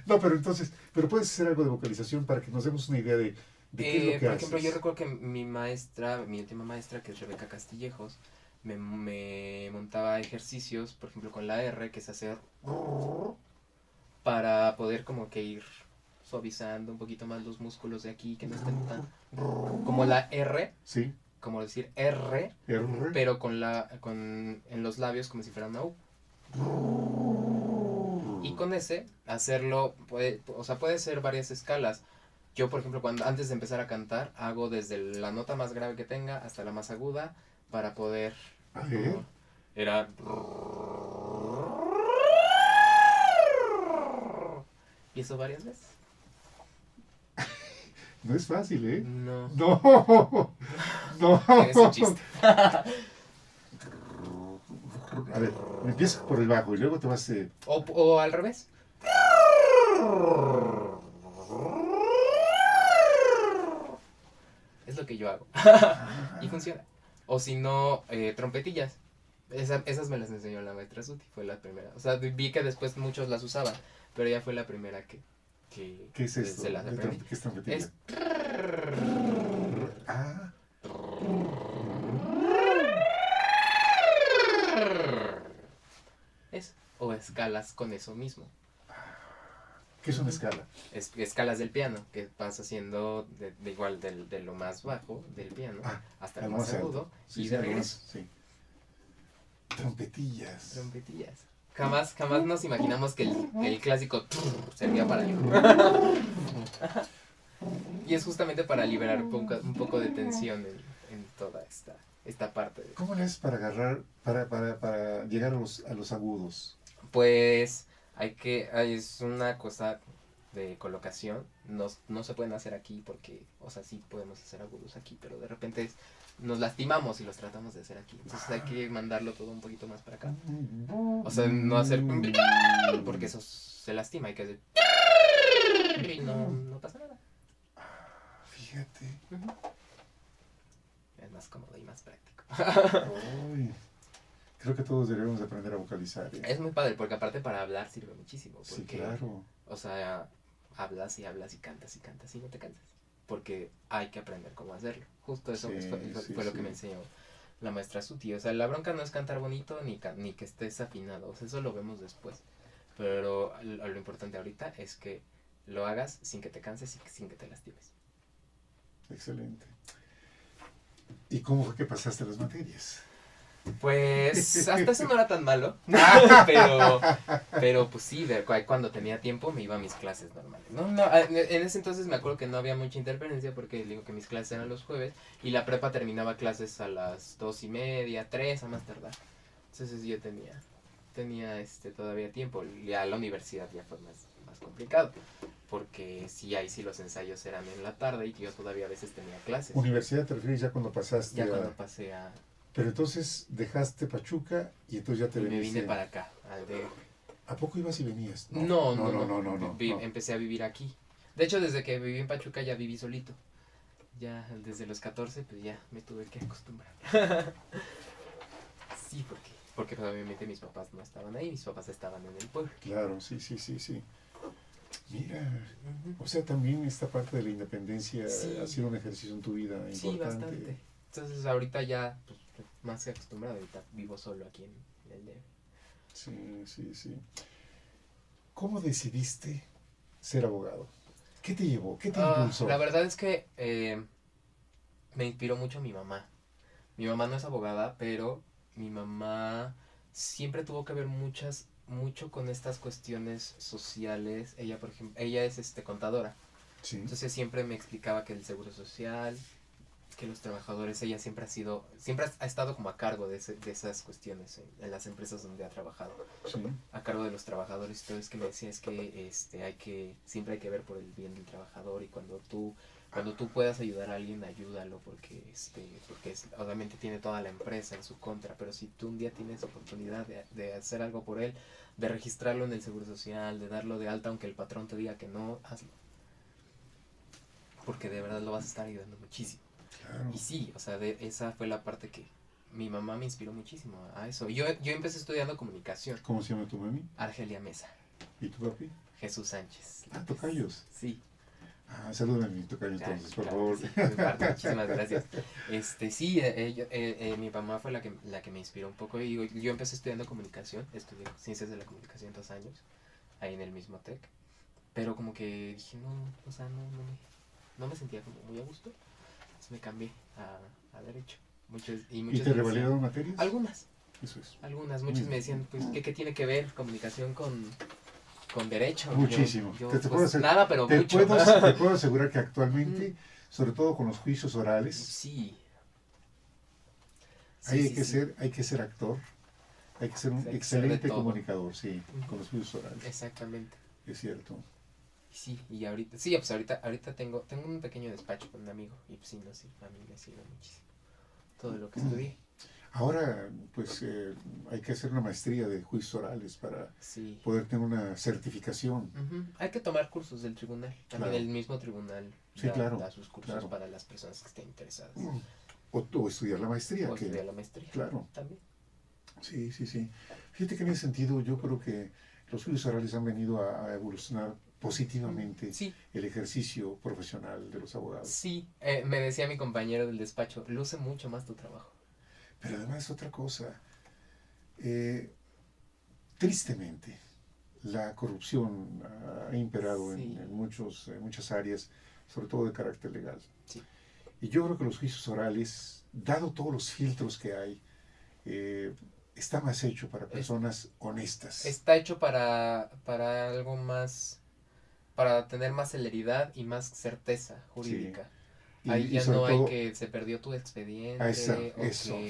No, pero entonces, puedes hacer algo de vocalización para que nos demos una idea de qué es lo que por haces. ejemplo, yo recuerdo que mi última maestra, que es Rebeca Castillejos, me montaba ejercicios, por ejemplo, con la R, que es hacer para poder como que ir suavizando un poquito más los músculos de aquí, que no estén tan como la R, Sí. como decir R, R. pero en los labios como si fuera una U. Y con ese, hacerlo, puede ser varias escalas. Yo, por ejemplo, antes de empezar a cantar, hago desde la nota más grave que tenga hasta la más aguda para poder... A ver. Era... Y eso varias veces. No es fácil, ¿eh? No. No. No. Es un chiste. A ver, empieza por el bajo y luego te vas... O al revés. Es lo que yo hago. Y funciona. O si no, trompetillas. Esas me las enseñó la maestra Suti, fue la primera. O sea, vi que después muchos las usaban, pero ella fue la primera que ¿Qué es esto? se las aprendí. ¿Qué es trompetilla? Es... Ah, O escalas con eso mismo. ¿qué es una escala? Escalas del piano, que vas haciendo de igual de lo más bajo del piano hasta lo algo más más alto. agudo Sí, y sí, de algo regreso. más, sí. Trompetillas. Trompetillas. Jamás nos imaginamos que el clásico servía para algo. Y es justamente para liberar un poco de tensión en toda esta parte. ¿Cómo le haces para agarrar, para llegar a los agudos? Pues es una cosa de colocación, no se pueden hacer aquí porque, o sea, sí podemos hacer agudos aquí, pero de repente nos lastimamos y los tratamos de hacer aquí, entonces hay que mandarlo todo un poquito más para acá, o sea, no hacer porque eso se lastima, hay que hacer y no pasa nada. Fíjate. Es más cómodo y más práctico. Ay, creo que todos deberíamos aprender a vocalizar. Es muy padre porque aparte para hablar sirve muchísimo, porque, Sí, claro. o sea, hablas y cantas y no te cansas, porque hay que aprender cómo hacerlo. Justo eso fue lo que me enseñó la maestra Suti. O sea, la bronca no es cantar bonito ni que estés afinado, o sea, eso lo vemos después. Pero lo importante ahorita es que lo hagas sin que te canses y sin que te lastimes. Excelente. ¿Y cómo fue que pasaste las materias? Pues hasta eso no era tan malo, pero pues sí, cuando tenía tiempo me iba a mis clases normales. En ese entonces me acuerdo que no había mucha interferencia porque digo que mis clases eran los jueves y la prepa terminaba clases a las 2:30, 3 a más tardar. Entonces yo tenía todavía tiempo. Ya la universidad ya fue más complicado porque ahí sí los ensayos eran en la tarde y yo todavía a veces tenía clases. ¿Universidad te refieres ya cuando pasaste Ya cuando pasé a... Pero entonces dejaste Pachuca y entonces ya te me viniste. vine para acá, al de... ¿A poco ibas y venías? No. No. Empecé a vivir aquí. De hecho, desde que viví en Pachuca ya viví solito. Ya desde los 14, pues ya me tuve que acostumbrar. Sí, porque pues, obviamente mis papás no estaban ahí, mis papás estaban en el pueblo. Claro, sí. Mira, o sea, también esta parte de la independencia ha sido un ejercicio en tu vida importante. Sí, bastante. Entonces ahorita ya, pues, más que acostumbrado, ahorita vivo solo aquí en el DF. Sí. ¿Cómo decidiste ser abogado? ¿Qué te llevó? ¿Qué te impulsó? La verdad es que me inspiró mucho mi mamá. Mi mamá no es abogada, pero mi mamá siempre tuvo que ver mucho con estas cuestiones sociales. Ella, por ejemplo, ella es contadora. Sí. Entonces siempre me explicaba que el seguro social, que los trabajadores, ella siempre ha estado como a cargo de esas cuestiones en las empresas donde ha trabajado. Sí. A cargo de los trabajadores y todo. Es que me decía, es que siempre hay que ver por el bien del trabajador, y cuando tú puedas ayudar a alguien, ayúdalo, porque obviamente tiene toda la empresa en su contra, pero si tú un día tienes oportunidad de hacer algo por él, de registrarlo en el Seguro Social, de darlo de alta aunque el patrón te diga que no, hazlo, porque de verdad lo vas a estar ayudando muchísimo. Claro. Y sí, o sea, esa fue la parte que mi mamá me inspiró muchísimo a eso. Yo empecé estudiando comunicación. ¿Cómo se llama tu mami? Argelia Mesa. ¿Y tu papi? Jesús Sánchez. Ah, tocayos. Sí. Salúdame a mi tocayo entonces, por favor. Sí, muchísimas gracias. Sí, mi mamá fue la que me inspiró un poco. Y yo empecé estudiando comunicación, estudié ciencias de la comunicación 2 años, ahí en el mismo TEC. Pero como que dije, no me sentía como muy a gusto. Entonces me cambié a Derecho. ¿Y te revalidaron materias? Algunas. Eso es. Algunas, muchos me decían, pues, ¿qué tiene que ver comunicación con Derecho? Muchísimo. Nada, pero mucho. Te puedo asegurar que actualmente, sobre todo con los juicios orales, sí, hay que ser actor, hay que ser un excelente comunicador, sí, con los juicios orales. Exactamente. Es cierto. Sí, y ahorita tengo un pequeño despacho con un amigo, y pues sí, a mí me sirve muchísimo todo lo que estudié. Ahora, pues, hay que hacer una maestría de juicios orales para poder tener una certificación. Hay que tomar cursos del tribunal. También el mismo tribunal da sus cursos para las personas que estén interesadas. O estudiar la maestría. Estudiar la maestría. Claro. También. Sí. Fíjate que en ese sentido yo creo que los juicios orales han venido a evolucionar positivamente el ejercicio profesional de los abogados. Sí, me decía mi compañero del despacho, luce mucho más tu trabajo. Pero además otra cosa, tristemente, la corrupción ha imperado en muchas áreas, sobre todo de carácter legal. Sí. Y yo creo que los juicios orales, dado todos los filtros que hay, está más hecho para personas honestas. Está hecho para algo más, para tener más celeridad y más certeza jurídica. Sí. Ahí ya no hay que se perdió tu expediente. Eso.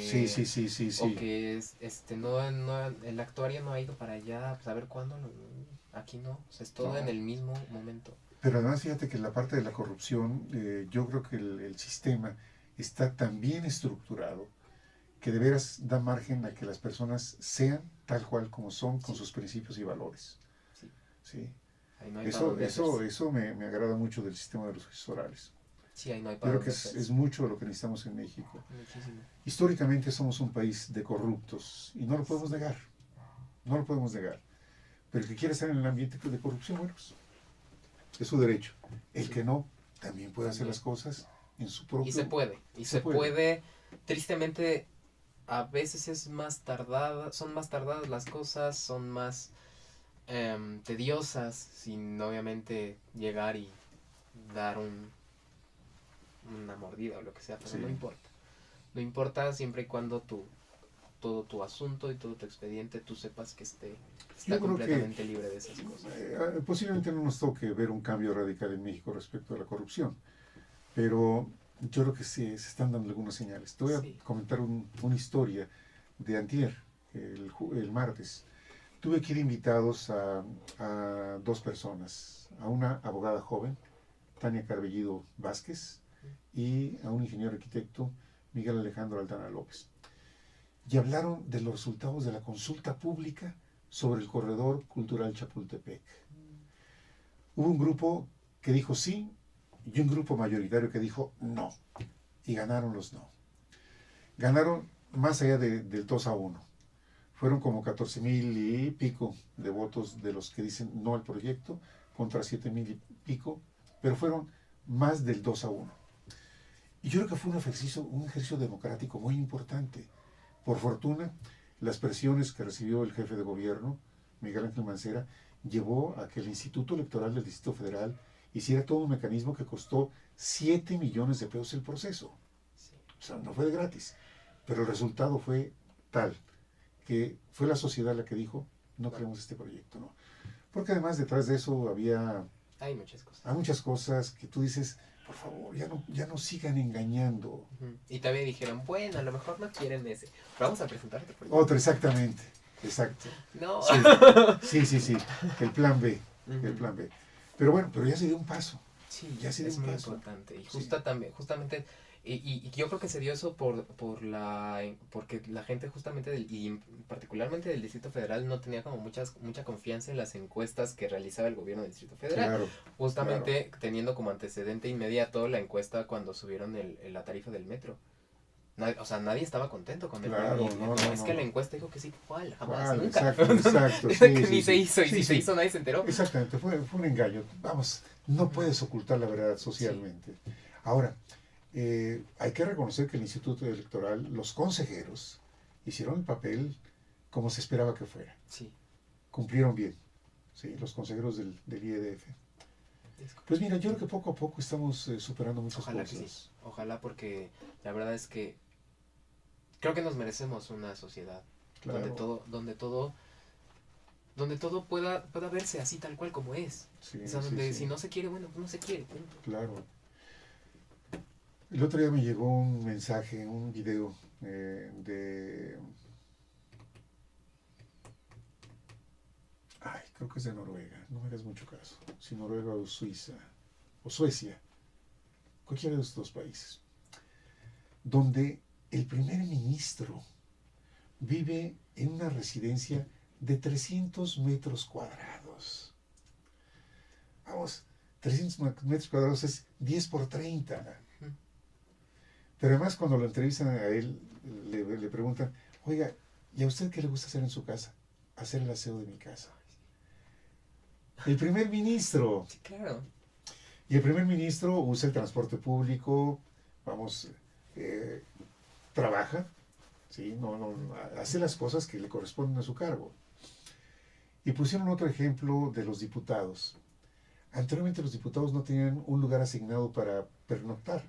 Sí. O que el actuario no ha ido para allá, pues a ver cuándo. Aquí no, o sea, es todo en el mismo momento. Pero además fíjate que la parte de la corrupción, yo creo que el sistema está tan bien estructurado que de veras da margen a que las personas sean tal cual como son, con sus principios y valores. Sí. Ahí no hay eso me agrada mucho del sistema de los juicios orales. Sí, ahí no hay creo que es mucho lo que necesitamos en México. Muchísimo. Históricamente somos un país de corruptos y no lo podemos negar. No lo podemos negar. Pero el que quiere estar en el ambiente de corrupción, bueno, pues, es su derecho. El que no, también puede hacer las cosas en su propio... Y se puede. Tristemente, a veces son más tardadas las cosas, son más tediosas, sin obviamente llegar y dar una mordida o lo que sea, pero no importa. No importa siempre y cuando todo tu asunto y todo tu expediente tú sepas que está completamente libre de esas cosas. Posiblemente no nos toque ver un cambio radical en México respecto a la corrupción, pero yo creo que sí, se están dando algunas señales. Te voy a comentar una historia de antier, el martes. Tuve aquí de invitados a 2 personas, a una abogada joven, Tania Carbellido Vázquez, y a un ingeniero arquitecto, Miguel Alejandro Aldana López. Y hablaron de los resultados de la consulta pública sobre el corredor cultural Chapultepec. Hubo un grupo que dijo sí y un grupo mayoritario que dijo no. Y ganaron los no. Ganaron más allá del 2-1. Fueron como 14,000 y pico de votos de los que dicen no al proyecto contra 7,000 y pico, pero fueron más del 2-1. Y yo creo que fue un ejercicio democrático muy importante. Por fortuna, las presiones que recibió el jefe de gobierno, Miguel Ángel Mancera, llevó a que el Instituto Electoral del Distrito Federal hiciera todo un mecanismo que costó 7 millones de pesos el proceso. O sea, no fue de gratis. Pero el resultado fue tal que fue la sociedad la que dijo, no queremos este proyecto, ¿no? Porque además detrás de eso hay muchas cosas que tú dices, por favor, ya no sigan engañando. Y también dijeron, bueno, a lo mejor no quieren ese, pero vamos a presentarte. Otro, exactamente, exacto. No. Sí, el plan B, el plan B. Pero bueno, pero ya se dio un paso. Sí, ya se dio es un muy paso. importante. Y justamente, y yo creo que se dio eso porque la gente justamente, y particularmente del Distrito Federal, no tenía como mucha confianza en las encuestas que realizaba el gobierno del Distrito Federal. Claro, justamente teniendo como antecedente inmediato la encuesta cuando subieron la tarifa del metro. O sea, nadie estaba contento con el claro, metro. Es que la encuesta dijo que sí, ¿cuál? Jamás, ¿cuál? nunca. Exacto. Que ni se hizo, y si se hizo nadie se enteró. Exactamente, fue un engaño. Vamos, no puedes ocultar la verdad socialmente. Sí. Ahora, hay que reconocer que el Instituto Electoral, los consejeros, hicieron el papel como se esperaba que fuera. Sí. Cumplieron bien, ¿sí? Los consejeros del IEDF. Pues mira, yo creo que poco a poco estamos superando muchas cosas. Que sí. Ojalá, porque la verdad es que creo que nos merecemos una sociedad donde todo pueda verse así tal cual como es. Sí, o sea, donde si no se quiere, bueno, no se quiere. Punto. Claro. El otro día me llegó un mensaje, un video de... Ay, creo que es de Noruega, no me hagas mucho caso. Si Noruega o Suiza, o Suecia, cualquiera de estos dos países, donde el primer ministro vive en una residencia de 300 metros cuadrados. Vamos, 300 metros cuadrados es 10 por 30. Pero además cuando lo entrevistan a él, le preguntan, oiga, ¿y a usted qué le gusta hacer en su casa? Hacer el aseo de mi casa. El primer ministro. Sí, claro. Y el primer ministro usa el transporte público, trabaja, ¿sí? Hace las cosas que le corresponden a su cargo. Y pusieron otro ejemplo de los diputados. Anteriormente los diputados no tenían un lugar asignado para pernoctar.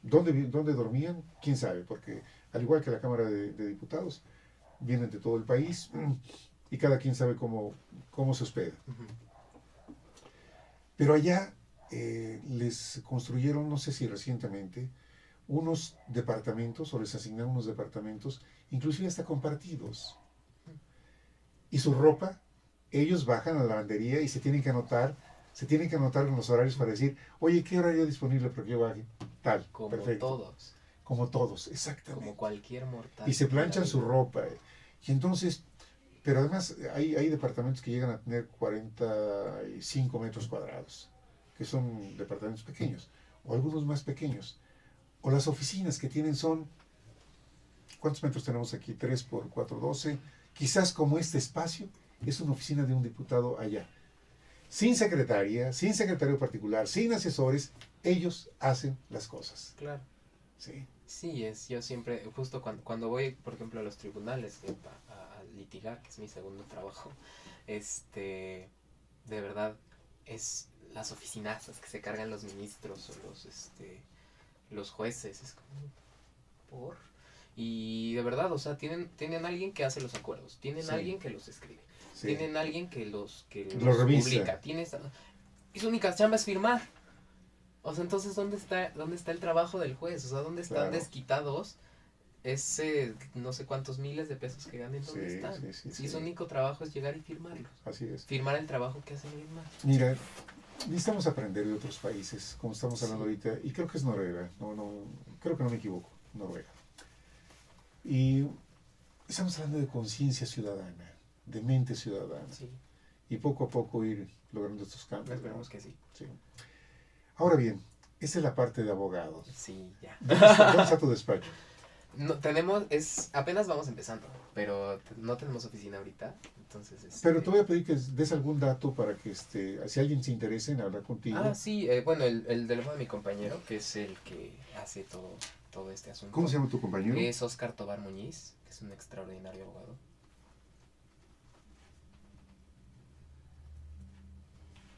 ¿Dónde dormían? ¿Quién sabe? Porque al igual que la Cámara de Diputados, vienen de todo el país y cada quien sabe cómo se hospeda. Pero allá les construyeron, no sé si recientemente, unos departamentos, o les asignaron unos departamentos, inclusive hasta compartidos. Y su ropa, ellos bajan a la lavandería y se tienen que anotar en los horarios para decir, oye, ¿qué horario disponible para que yo baje? Tal, como perfecto. Todos. Como todos, exactamente. Como cualquier mortal. Y se planchan su ropa. Y entonces, pero además hay departamentos que llegan a tener 45 metros cuadrados, que son departamentos pequeños, o algunos más pequeños. O las oficinas que tienen son, ¿cuántos metros tenemos aquí? 3 por 4, 12. Quizás como este espacio es una oficina de un diputado allá. Sin secretaria, sin secretario particular, sin asesores, ellos hacen las cosas. Claro. Sí. Sí, yo siempre, justo cuando voy, por ejemplo, a los tribunales a litigar, que es mi segundo trabajo, de verdad, es las oficinazas que se cargan los ministros o los jueces, es como, ¿por? Y de verdad, o sea, tienen alguien que hace los acuerdos, tienen alguien que los escribe, tienen alguien que los publica, y su única chamba es firmar. O sea, entonces, ¿dónde está el trabajo del juez? O sea, ¿dónde están desquitados ese no sé cuántos miles de pesos que ganen? ¿Dónde están? Y su único trabajo es llegar y firmarlos. Así es. Firmar el trabajo que hacen bien mal. Mira, necesitamos aprender de otros países, como estamos hablando ahorita, y creo que es Noruega, creo que no me equivoco, Noruega. Y estamos hablando de conciencia ciudadana, de mente ciudadana. Sí. Y poco a poco ir logrando estos cambios. Esperemos que sí. Sí. Ahora bien, esta es la parte de abogados. Sí, ya. ¿Dónde está tu despacho? No, apenas vamos empezando, pero no tenemos oficina ahorita, entonces... Pero te voy a pedir que des algún dato para que, si alguien se interese en hablar contigo. Ah, sí, bueno, el teléfono de mi compañero, que es el que hace todo este asunto. ¿Cómo se llama tu compañero? Es Oscar Tobar Muñiz, que es un extraordinario abogado.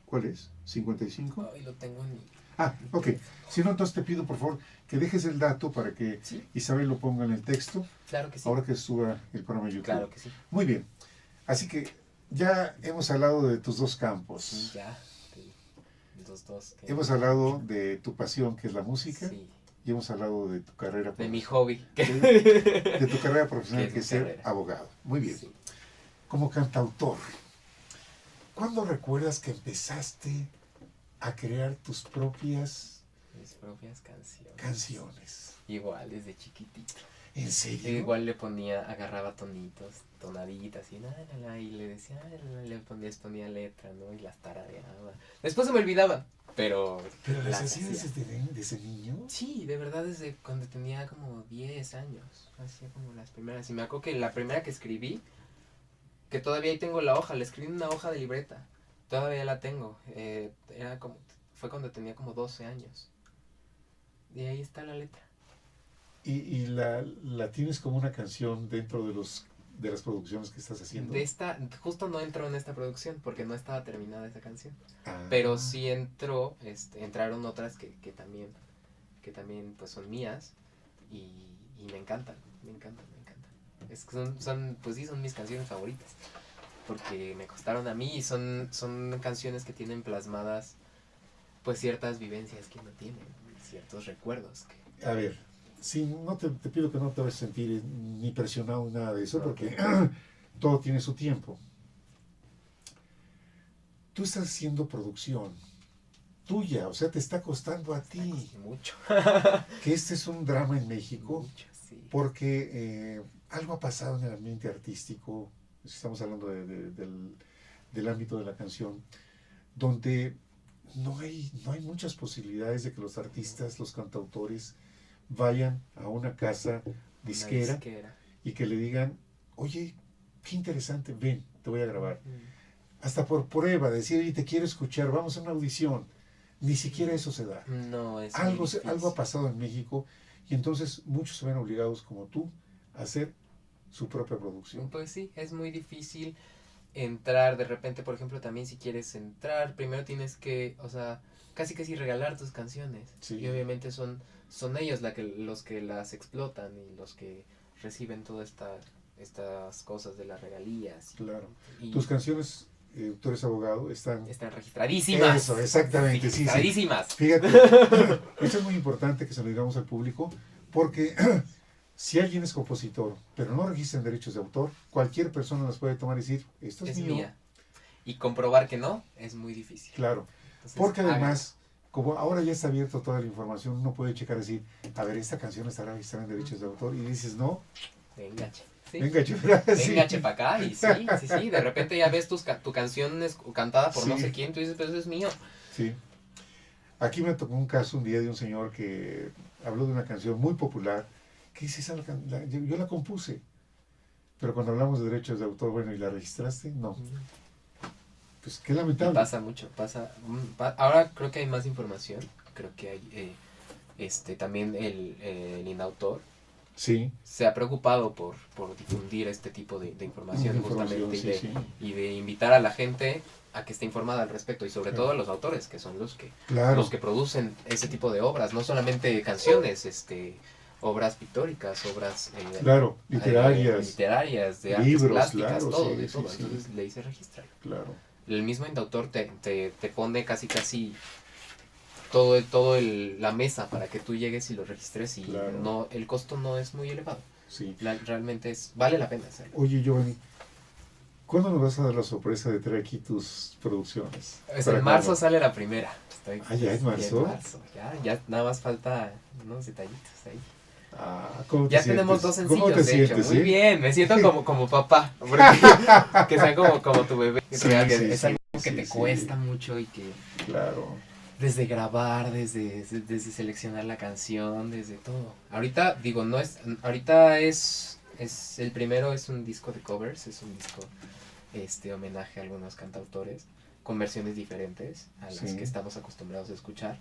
¿Cuál es? ¿55? Ay, lo tengo en mi... Ah, ok. Si no, entonces te pido, por favor, que dejes el dato para que Isabel lo ponga en el texto. Claro que sí. Ahora que suba el programa de YouTube. Claro que sí. Muy bien. Así que ya hemos hablado de tus dos campos. Sí, ya. los dos. Hemos hablado de tu pasión, que es la música, Sí. y hemos hablado de tu carrera. De mi hobby. De tu carrera profesional, Que que es es mi ser carrera. abogado. Muy bien. Sí. Como cantautor, ¿cuándo recuerdas que empezaste a crear tus propias Mis propias canciones? Igual, desde chiquitito. ¿En serio? Igual le ponía, agarraba tonitos, tonaditas y nada, y le decía, les ponía letra, ¿no? Y las tarareaba. Después se me olvidaban, pero... ¿Pero las las hacías hacía. desde niño? Sí, de verdad desde cuando tenía como 10 años, hacía como las primeras. Y me acuerdo que la primera que escribí, que todavía ahí tengo la hoja, la escribí en una hoja de libreta, todavía la tengo, fue cuando tenía como 12 años. Y ahí está la letra. ¿Y la tienes como una canción dentro de las producciones que estás haciendo? Justo no entró en esta producción porque no estaba terminada esa canción. Ah. Pero sí entraron otras que también pues son mías y me encantan. Es que pues sí, son mis canciones favoritas. Porque me costaron a mí y son canciones que tienen plasmadas pues ciertas vivencias que uno tiene, ciertos recuerdos. A ver, sí, no te pido que no te vayas a sentir ni presionado ni nada de eso, porque todo tiene su tiempo. Tú estás haciendo producción tuya, o sea, te está costando a ti. Mucho. Que este es un drama en México, Mucho, sí. porque algo ha pasado en el ambiente artístico, si estamos hablando del ámbito de la canción, donde no hay muchas posibilidades de que los artistas, los cantautores, vayan a una casa disquera y que le digan, oye, qué interesante, ven, te voy a grabar. Hasta por prueba, decir, oye, te quiero escuchar, vamos a una audición. Ni siquiera eso se da. No, es algo ha pasado en México y entonces muchos se ven obligados, como tú, a hacer su propia producción. Pues sí, es muy difícil entrar de repente, por ejemplo, también si quieres entrar, primero tienes que, o sea, casi regalar tus canciones. Sí. Y obviamente son ellos los que las explotan y los que reciben todas estas cosas de las regalías. Claro. Y Tus canciones, tú eres abogado, están registradísimas. Eso, exactamente. Sí, registradísimas. sí. Fíjate, eso es muy importante que se lo digamos al público, porque si alguien es compositor, pero no registran derechos de autor, cualquier persona las puede tomar y decir, esto es mío. Mía. Y comprobar que no, es muy difícil. Claro. Entonces, porque además, como ahora ya está abierto toda la información, uno puede checar y decir, a ver, esta canción está registrada en derechos de autor, y dices, no. Vengache. Sí. Vengache para acá, y sí, de repente ya ves tu canción cantada por no sé quién, tú dices, pero eso es mío. Sí. Aquí me tocó un caso un día de un señor que habló de una canción muy popular, que dice, yo la compuse, pero cuando hablamos de derechos de autor, bueno, ¿y la registraste? No. Pues qué lamentable. Y pasa mucho, ahora creo que hay más información, creo que hay también el INAUTOR. Sí. Se ha preocupado por difundir este tipo de información justamente y de invitar a la gente a que esté informada al respecto y sobre todo a los autores, que son los que producen ese tipo de obras, no solamente canciones, obras pictóricas, obras literarias, de artes plásticas, todo, de todo. Entonces le hice registrar. Claro. El mismo INAUTOR te pone casi todo la mesa para que tú llegues y lo registres y no, el costo no es muy elevado. Sí. Realmente vale la pena hacerlo. Oye, Giovanni, ¿cuándo nos vas a dar la sorpresa de traer aquí tus producciones? En marzo sale la primera. ¿Ya es marzo? Ya nada más falta unos detallitos ahí. ¿Cómo te ya sientes? tenemos 2 sencillos, ¿Cómo te sientes, hecho. Muy bien, me siento como papá. Que sea como tu bebé. Es algo que te cuesta mucho y que... Claro. Desde grabar, desde seleccionar la canción, desde todo. Ahorita, digo, el primero es un disco de covers, es un disco homenaje a algunos cantautores, con versiones diferentes a las que estamos acostumbrados a escuchar.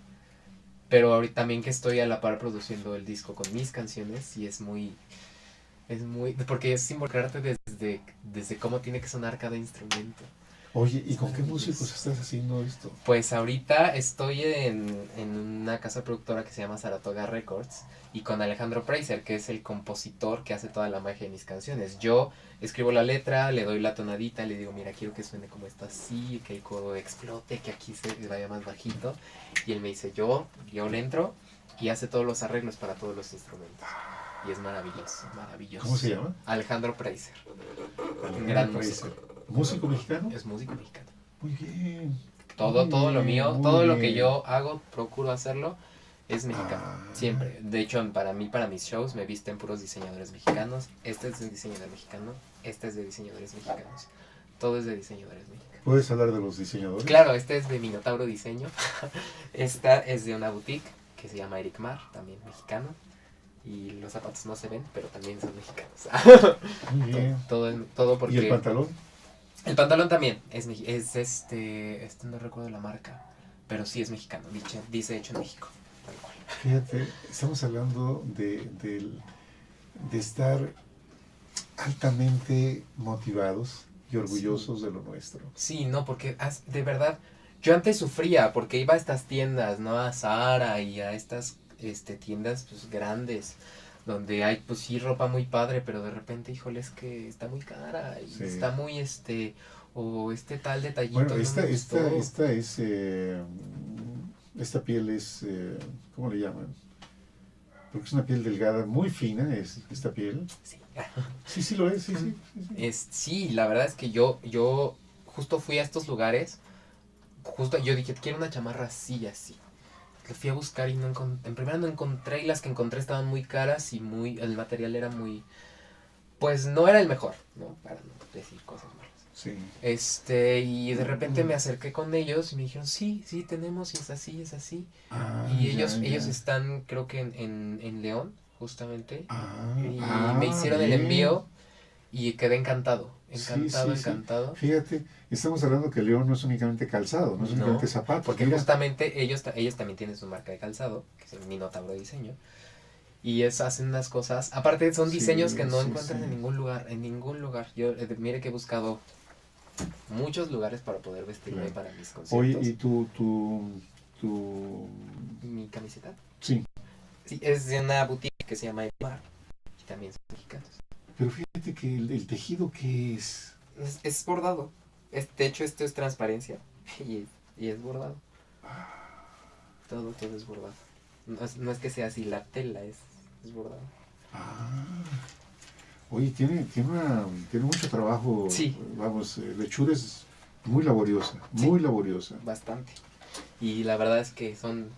Pero ahorita también que estoy a la par produciendo el disco con mis canciones y es muy, porque es involucrarte desde cómo tiene que sonar cada instrumento. Oye, ¿y con qué músicos estás haciendo esto? Pues ahorita estoy en una casa productora que se llama Saratoga Records y con Alejandro Preiser, que es el compositor que hace toda la magia de mis canciones. Yo escribo la letra, le doy la tonadita, le digo, mira, quiero que suene como esto así, que el codo explote, que aquí se vaya más bajito. Y él me dice, yo le entro y hace todos los arreglos para todos los instrumentos. Y es maravilloso, maravilloso. ¿Cómo se llama? Alejandro Preiser. Alejandro Gran Preiser. músico. ¿Músico mexicano? Es músico mexicano. Muy bien. Todo lo Muy mío, bien, todo muy lo que bien. yo hago, procuro hacerlo, es mexicano. Ah. Siempre. De hecho, para mis shows, me visten puros diseñadores mexicanos. Este es de diseñador mexicano. Este es de diseñadores mexicanos. Todo es de diseñadores mexicanos. ¿Puedes hablar de los diseñadores? Claro, este es de Minotauro Diseño. Esta es de una boutique que se llama Eric Mar, también mexicano. Y los zapatos no se ven, pero también son mexicanos. Muy bien. Todo porque... ¿Y el pantalón? El pantalón también es no recuerdo la marca, pero sí es mexicano, dice hecho en México, tal cual. Fíjate, estamos hablando de estar altamente motivados y orgullosos de lo nuestro. Sí, no, porque de verdad, yo antes sufría porque iba a estas tiendas, ¿no? A Zara y a estas tiendas pues grandes, donde hay pues sí ropa muy padre, pero de repente, híjole, es que está muy cara y Sí. está muy o tal detallito. Bueno, no me gustó. esta piel es, ¿cómo le llaman? Porque es una piel delgada, muy fina, es esta piel. Sí. Sí, lo es, sí. Sí, la verdad es que yo justo fui a estos lugares, yo dije, quiero una chamarra así, así. Lo fui a buscar y en primera no encontré, y las que encontré estaban muy caras y el material era muy, pues no era el mejor, ¿no? Para no decir cosas malas. Sí. Y de repente me acerqué con ellos y me dijeron, sí, tenemos, y es así. Ah, Y ellos ya. están, creo que en León, justamente. Y Ah, me hicieron el bien. envío y quedé encantado. Sí. Encantado. Fíjate, estamos hablando que León no es únicamente calzado, no es únicamente zapatos. Porque Mira. justamente ellos también tienen su marca de calzado, que es el Minotauro Diseño. Y hacen unas cosas, aparte son diseños que no encuentran en ningún lugar. Yo, mire que he buscado muchos lugares para poder vestirme para mis conciertos. Oye, ¿y tu ¿Mi camiseta? Sí. Sí, es de una boutique que se llama Mar, y también son mexicanos. Pero fíjate que el tejido, ¿qué es? Es bordado. De hecho, esto es transparencia y es bordado. Todo es bordado. No es que sea así la tela, es bordado. Oye, tiene mucho trabajo. Sí. Vamos, la hechura es muy laboriosa, muy laboriosa. Bastante. Y la verdad es que son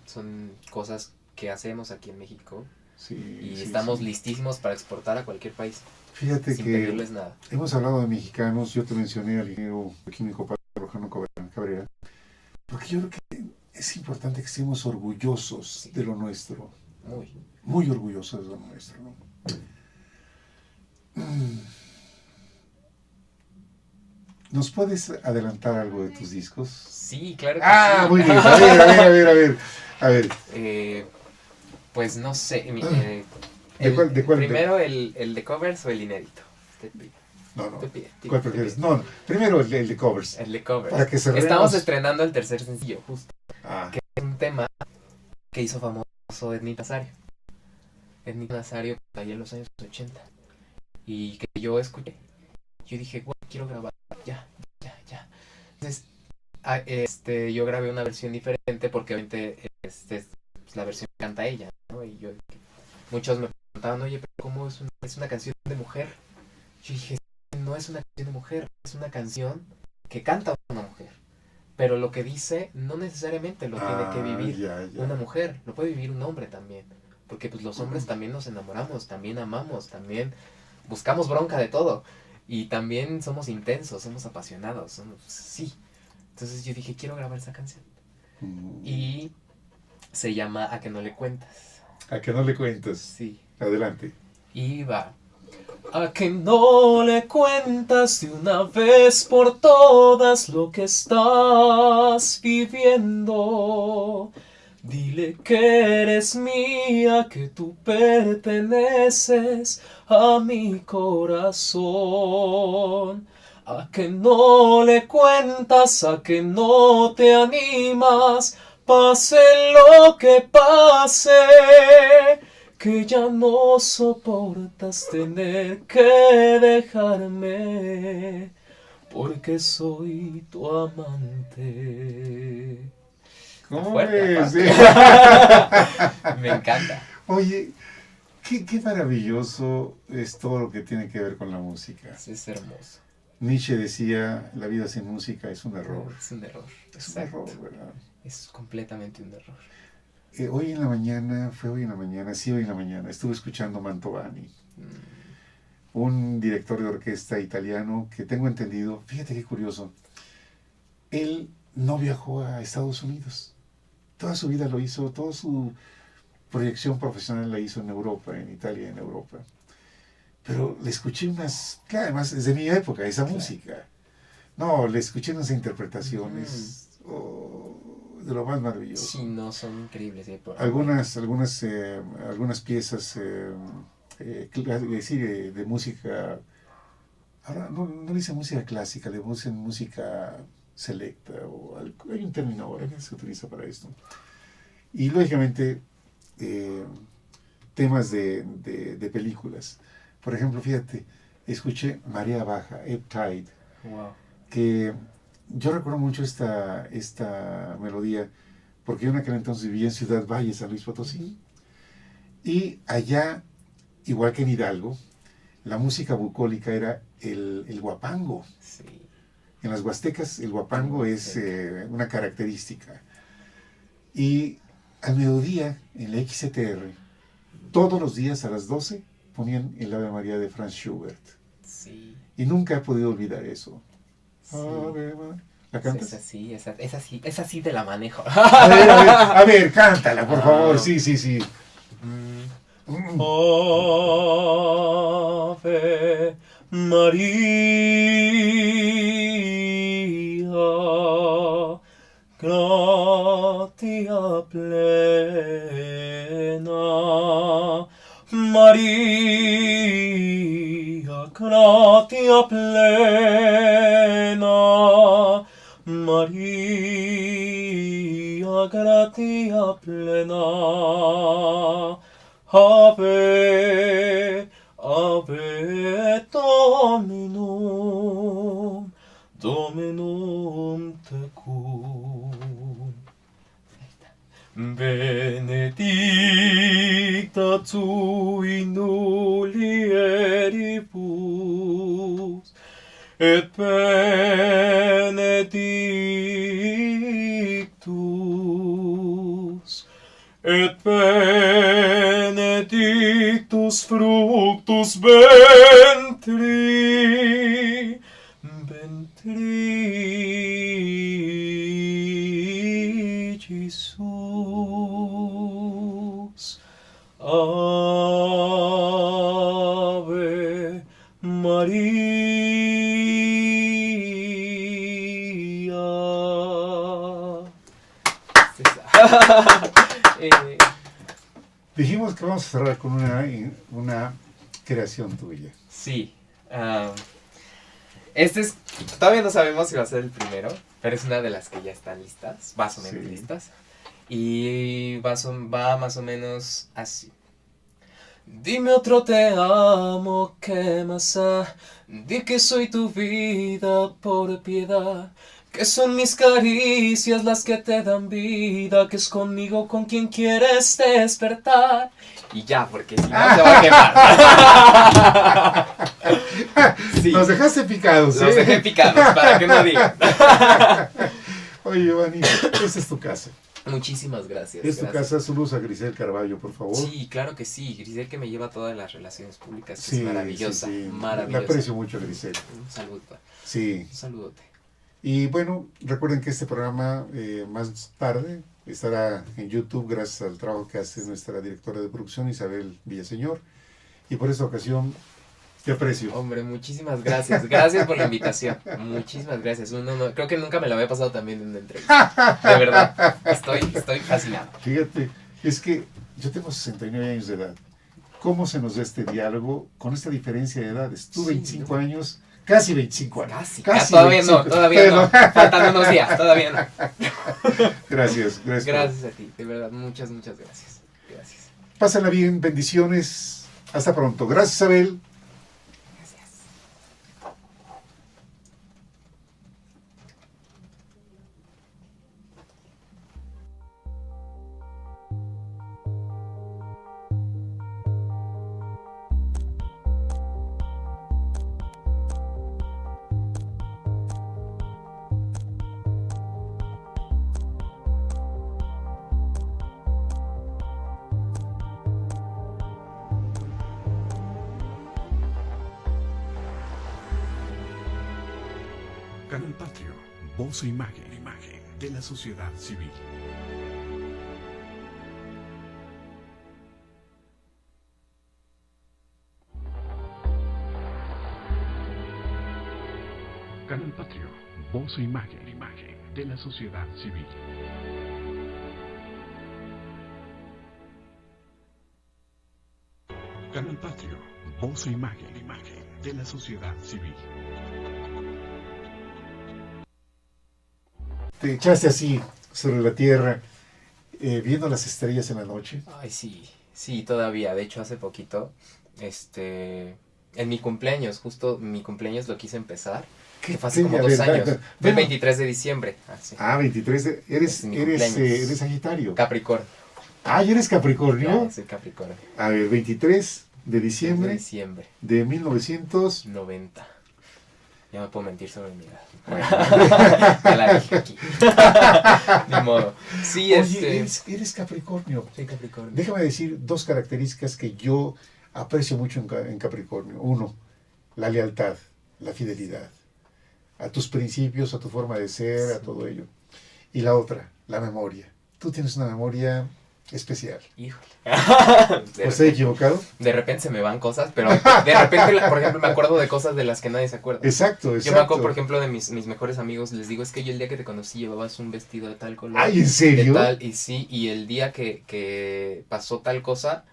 cosas que hacemos aquí en México. Sí, y estamos listísimos para exportar a cualquier país. Fíjate sin que pedirles nada. Hemos hablado de mexicanos, yo te mencioné al ingeniero químico Pablo Rojano Cabrera, porque yo creo que es importante que estemos orgullosos de lo nuestro. Muy orgullosos de lo nuestro, ¿no? ¿Nos puedes adelantar algo de tus discos? Sí, claro que sí. Muy bien. A ver. Pues no sé. ¿De cuál? Primero el de covers o el inédito. No. ¿Cuál prefieres? No. Primero el de covers. El de covers. Para que Estamos estrenando el tercer sencillo, justo. Que es un tema que hizo famoso Ednita Nazario. Ednita Nazario allá en los años 80. Y que yo escuché. Yo dije, bueno, quiero grabar. Ya. Entonces, yo grabé una versión diferente porque obviamente la versión que canta ella, ¿no? Y muchos me preguntaban, oye, pero ¿cómo es una canción de mujer? Yo dije, no es una canción de mujer, es una canción que canta una mujer. Pero lo que dice no necesariamente lo tiene que vivir una mujer, lo puede vivir un hombre también. Porque pues los hombres también nos enamoramos, también amamos, también buscamos bronca de todo. Y también somos intensos, somos apasionados, sí. Entonces yo dije, quiero grabar esa canción. Y se llama A que no le cuentas. A que no le cuentas. Sí. Adelante. Y va. A que no le cuentas de una vez por todas lo que estás viviendo. Dile que eres mía, que tú perteneces a mi corazón. ¿A que no le cuentas? ¿A que no te animas? Pase lo que pase, que ya no soportas tener que dejarme, porque soy tu amante. ¿Cómo Fuerte, ves? Me encanta. Oye, qué maravilloso es todo lo que tiene que ver con la música. Es hermoso. Nietzsche decía, la vida sin música es un error. Es un error. Es Exacto. un error, ¿verdad? Es completamente un error. Hoy en la mañana, estuve escuchando Mantovani, un director de orquesta italiano que tengo entendido, fíjate qué curioso, él no viajó a Estados Unidos. Toda su vida lo hizo, toda su proyección profesional la hizo en Europa, en Italia, en Europa. Pero le escuché que además es de mi época, esa música. No, le escuché unas interpretaciones de lo más maravilloso. Sí, no, son increíbles. Algunas piezas de música, ahora no dice música clásica, le dicen música selecta, hay un término ahora que se utiliza para esto. Y lógicamente temas de películas. Por ejemplo, fíjate, escuché Marea Baja, Ebb Tide, que yo recuerdo mucho esta melodía porque yo en aquel entonces vivía en Ciudad Valle, San Luis Potosí, y allá, igual que en Hidalgo, la música bucólica era el huapango. Sí. En las huastecas el huapango es una característica. Y al mediodía, en la XCTR, todos los días a las 12 ponían el Ave María de Franz Schubert. Sí. Y nunca he podido olvidar eso. Sí. ¿La cantas? Esa sí te la manejo. A ver, cántala, por favor. Sí. Ave María, gratia plena, María, gratia plena, María, gratia plena, Ave, Ave Dominum, Dominum tecum. Benedicta tui mulieribus, et benedictus fructus ventri Jesus. Ave María. Dijimos que vamos a cerrar con una creación tuya. Sí. Todavía no sabemos si va a ser el primero, pero es una de las que ya están listas, más o menos listas. Y va más o menos así. Dime otro te amo, ¿qué más ha? Di que soy tu vida por piedad, que son mis caricias las que te dan vida, que es conmigo con quien quieres despertar. Y ya, porque si no se va a quemar. Sí. Nos dejaste picados. Los dejé picados, para que no digan. Oye, Giovanni, esta es tu casa. Muchísimas gracias. Es tu casa. Saludos a Grisel Carballo, por favor. Sí, claro que sí. Grisel, que me lleva todas las relaciones públicas. Sí, es maravillosa. Sí. Maravillosa. La aprecio mucho, Grisel. Un saludo. Sí. Un saludote. Y bueno, recuerden que este programa más tarde estará en YouTube gracias al trabajo que hace nuestra directora de producción, Isabel Villaseñor. Y por esta ocasión, te aprecio. Hombre, muchísimas gracias. Gracias por la invitación. Muchísimas gracias. Creo que nunca me lo había pasado tan bien en una entrevista. De verdad. Estoy fascinado. Fíjate, es que yo tengo 69 años de edad. ¿Cómo se nos da este diálogo con esta diferencia de edades? Tú 25 años, Casi 25 años. Casi. Todavía 25. Todavía no. Faltan unos días, todavía no. Gracias. Gracias a ti, de verdad, muchas gracias. Gracias. Pásala bien, bendiciones. Hasta pronto. Gracias, Abel. Canal Patrio, voz e imagen de la sociedad civil. Canal Patrio, voz e imagen de la sociedad civil. Canal Patrio, voz e imagen de la sociedad civil. Te echaste así sobre la tierra, viendo las estrellas en la noche. Ay, sí, todavía. De hecho, hace poquito, en mi cumpleaños, justo mi cumpleaños lo quise empezar. Que fue hace como 2 años. Fue el 23 de diciembre. Sí. 23 de... Eres Sagitario. Capricornio. ¿Y eres Capricornio? Soy Capricornio. A ver, 23 de diciembre. De diciembre. De 1990. Ya me puedo mentir sobre mi edad. Ya la dije aquí. Ni modo. Sí, Oye, eres Capricornio. Soy Capricornio. Déjame decir 2 características que yo aprecio mucho en Capricornio. 1, la lealtad, la fidelidad a tus principios, a tu forma de ser, sí, a todo ello. Y la otra, la memoria. Tú tienes una memoria especial. Híjole. ¿Estoy equivocado? De repente se me van cosas, pero de repente, por ejemplo, me acuerdo de cosas de las que nadie se acuerda. Exacto. Yo me acuerdo, por ejemplo, de mis mejores amigos, les digo, es que yo el día que te conocí llevabas un vestido de tal color. ¿En serio? De tal, y sí, y el día que pasó tal cosa,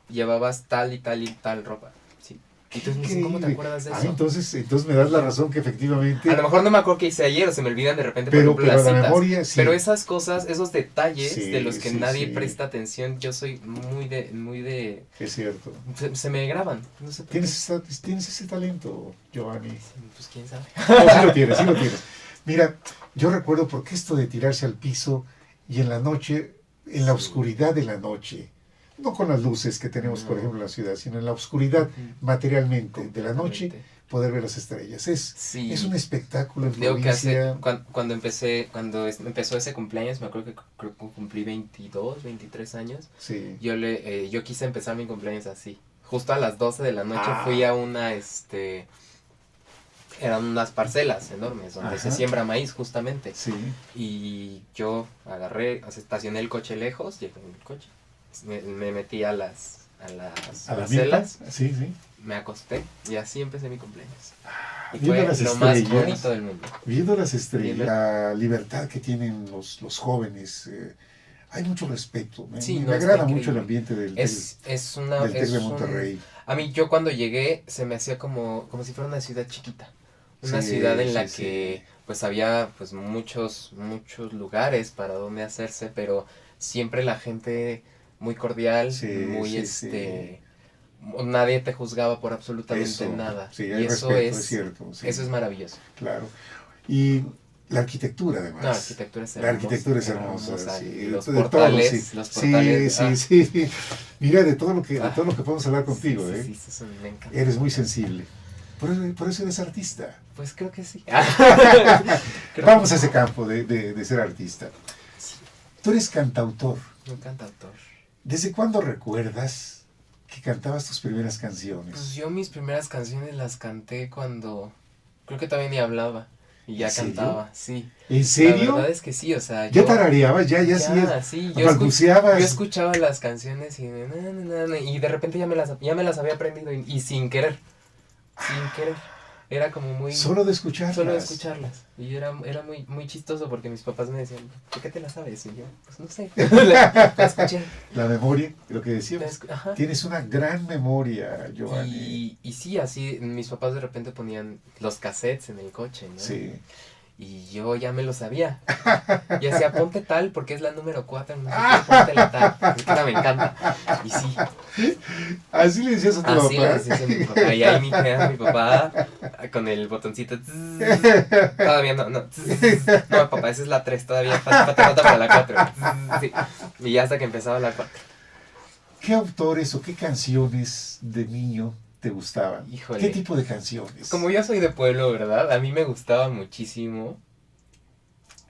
llevabas tal y tal ropa. Sí. Y entonces me dicen, ¿cómo te acuerdas de eso? Entonces me das la razón que efectivamente... A lo mejor no me acuerdo qué hice ayer o se me olvidan de repente, pero, por ejemplo, las citas. Memoria, sí. Pero esas cosas, esos detalles de los que nadie presta atención, yo soy muy de... Es cierto. Se me graban, no sé por qué. ¿Tienes ese talento, Giovanni? Pues quién sabe. No, sí lo tienes. Mira, yo recuerdo porque esto de tirarse al piso y en la noche, en la oscuridad de la noche, no con las luces que tenemos, por ejemplo, en la ciudad, sino en la oscuridad materialmente de la noche, poder ver las estrellas. Es un espectáculo en provincia. Cuando empezó ese cumpleaños, me acuerdo que creo que cumplí 22, 23 años. Sí. Yo quise empezar mi cumpleaños así. Justo a las 12 de la noche fui a una, eran unas parcelas enormes donde se siembra maíz justamente. Sí. Y yo estacioné el coche lejos, llegué en el coche. Me metí a las parcelas, sí. Me acosté y así empecé mi cumpleaños. Y viendo fue las lo más bonito del mundo. Viendo las estrellas, la libertad que tienen los jóvenes, hay mucho respeto. Me agrada mucho el ambiente del TEC de Monterrey. A mí, yo cuando llegué, se me hacía como si fuera una ciudad chiquita. Una ciudad en la que pues había pues muchos lugares para donde hacerse, pero siempre la gente muy cordial, nadie te juzgaba por absolutamente nada. Sí, y eso respeto, es cierto. Sí. Eso es maravilloso. Claro. Y la arquitectura, además. La arquitectura es hermosa. Sí. Los portales. Sí. Mira, de todo lo que podemos hablar contigo, Sí, eso me encanta. Eres muy sensible. Por eso eres artista. Pues creo que sí. Vamos a ese campo de ser artista. Sí. Tú eres cantautor. Un cantautor. ¿Desde cuándo recuerdas que cantabas tus primeras canciones? Pues yo mis primeras canciones las canté cuando creo que todavía ni hablaba y ya cantaba, sí. ¿En serio? La verdad es que sí, o sea, ¿Ya tarareabas? ¿Ya sí, balbuceabas? Yo escuchaba las canciones y de repente ya me las había aprendido y sin querer. Era como muy... Solo de escucharlas. Solo de escucharlas. Y era muy, muy chistoso porque mis papás me decían, ¿por qué te las sabes? Y yo, pues no sé. La escuché. La memoria, lo que decíamos. Tienes una gran memoria, Giovanni. Y sí, así, mis papás de repente ponían los cassettes en el coche, ¿no? Sí. Y yo ya me lo sabía. Y hacía, ponte tal porque es la número 4, no sé qué, ponte la tal. Es que ahora me encanta. Y sí. Así le decías a tu papá. Así le decías a mi papá. Y ahí mi papá con el botoncito. Todavía no. No, papá, esa es la 3. Todavía falta para la 4. Sí. Y ya hasta que empezaba la 4. ¿Qué autores o qué canciones de niño te gustaban? Híjole. ¿Qué tipo de canciones? Como yo soy de pueblo, ¿verdad? A mí me gustaba muchísimo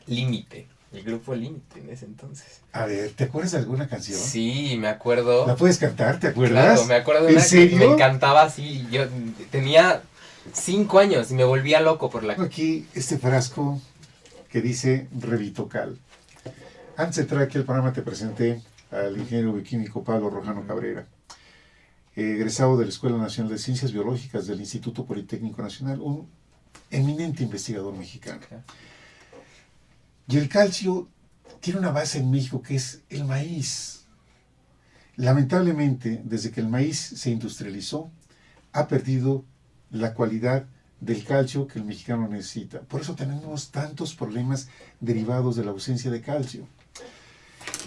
Límite, el grupo Límite en ese entonces. A ver, ¿te acuerdas de alguna canción? Sí, me acuerdo. ¿La puedes cantar? ¿Te acuerdas? Claro, me acuerdo de ¿En una serio? que me encantaba así. Yo tenía 5 años y me volvía loco por la... Tengo aquí este frasco que dice Revitocal. Antes de entrar aquí al programa te presenté al ingeniero bioquímico Pablo Rojano Cabrera, egresado de la Escuela Nacional de Ciencias Biológicas del Instituto Politécnico Nacional, un eminente investigador mexicano. Okay. Y el calcio tiene una base en México que es el maíz. Lamentablemente, desde que el maíz se industrializó, ha perdido la cualidad del calcio que el mexicano necesita. Por eso tenemos tantos problemas derivados de la ausencia de calcio.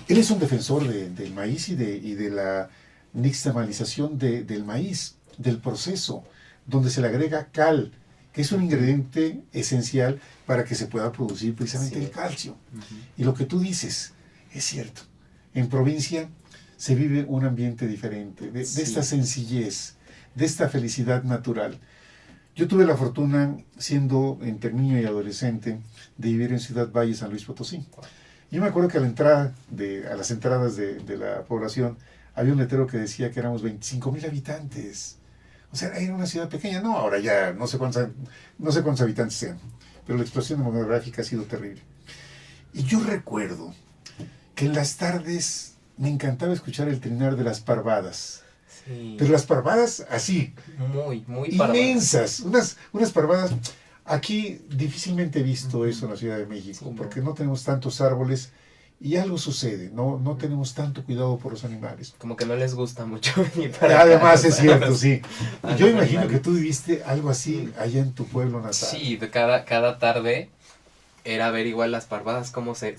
Él es un defensor del maíz y de la nixtamalización del maíz, del proceso, donde se le agrega cal, que es un ingrediente esencial para que se pueda producir precisamente el calcio. Y lo que tú dices es cierto. En provincia se vive un ambiente diferente, de esta sencillez, de esta felicidad natural. Yo tuve la fortuna, siendo entre niño y adolescente, de vivir en Ciudad Valle, San Luis Potosí. Yo me acuerdo que a las entradas de la población había un letrero que decía que éramos 25,000 habitantes. O sea, era una ciudad pequeña. No, ahora ya no sé cuántos habitantes sean, pero la explosión demográfica ha sido terrible. Y yo recuerdo que en las tardes me encantaba escuchar el trinar de las parvadas. Sí. Pero las parvadas así, muy inmensas, unas parvadas. Aquí difícilmente he visto eso en la Ciudad de México, sí, porque no tenemos tantos árboles y algo sucede, no tenemos tanto cuidado por los animales. Como que no les gusta mucho venir para Además acá, es cierto, sí. Yo imagino animales. que tú viviste algo así allá en tu pueblo natal. Sí, de cada tarde era ver igual las parvadas, cómo se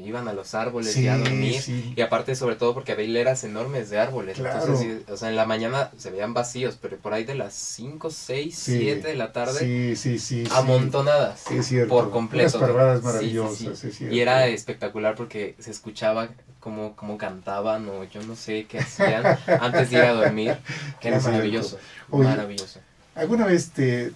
iban a los árboles Sí, ya a dormir. sí. Y aparte, sobre todo, porque había hileras enormes de árboles. Claro. Entonces, o sea, en la mañana se veían vacíos, pero por ahí de las 5, 6, 7 de la tarde, sí, amontonadas. sí, es cierto. Por completo. Unas parvadas Sí, maravillosas, sí. es cierto. Y era espectacular porque se escuchaba cómo cantaban o yo no sé qué hacían antes de ir a dormir, que era Es cierto. maravilloso. Oye, Maravilloso. ¿Alguna vez te...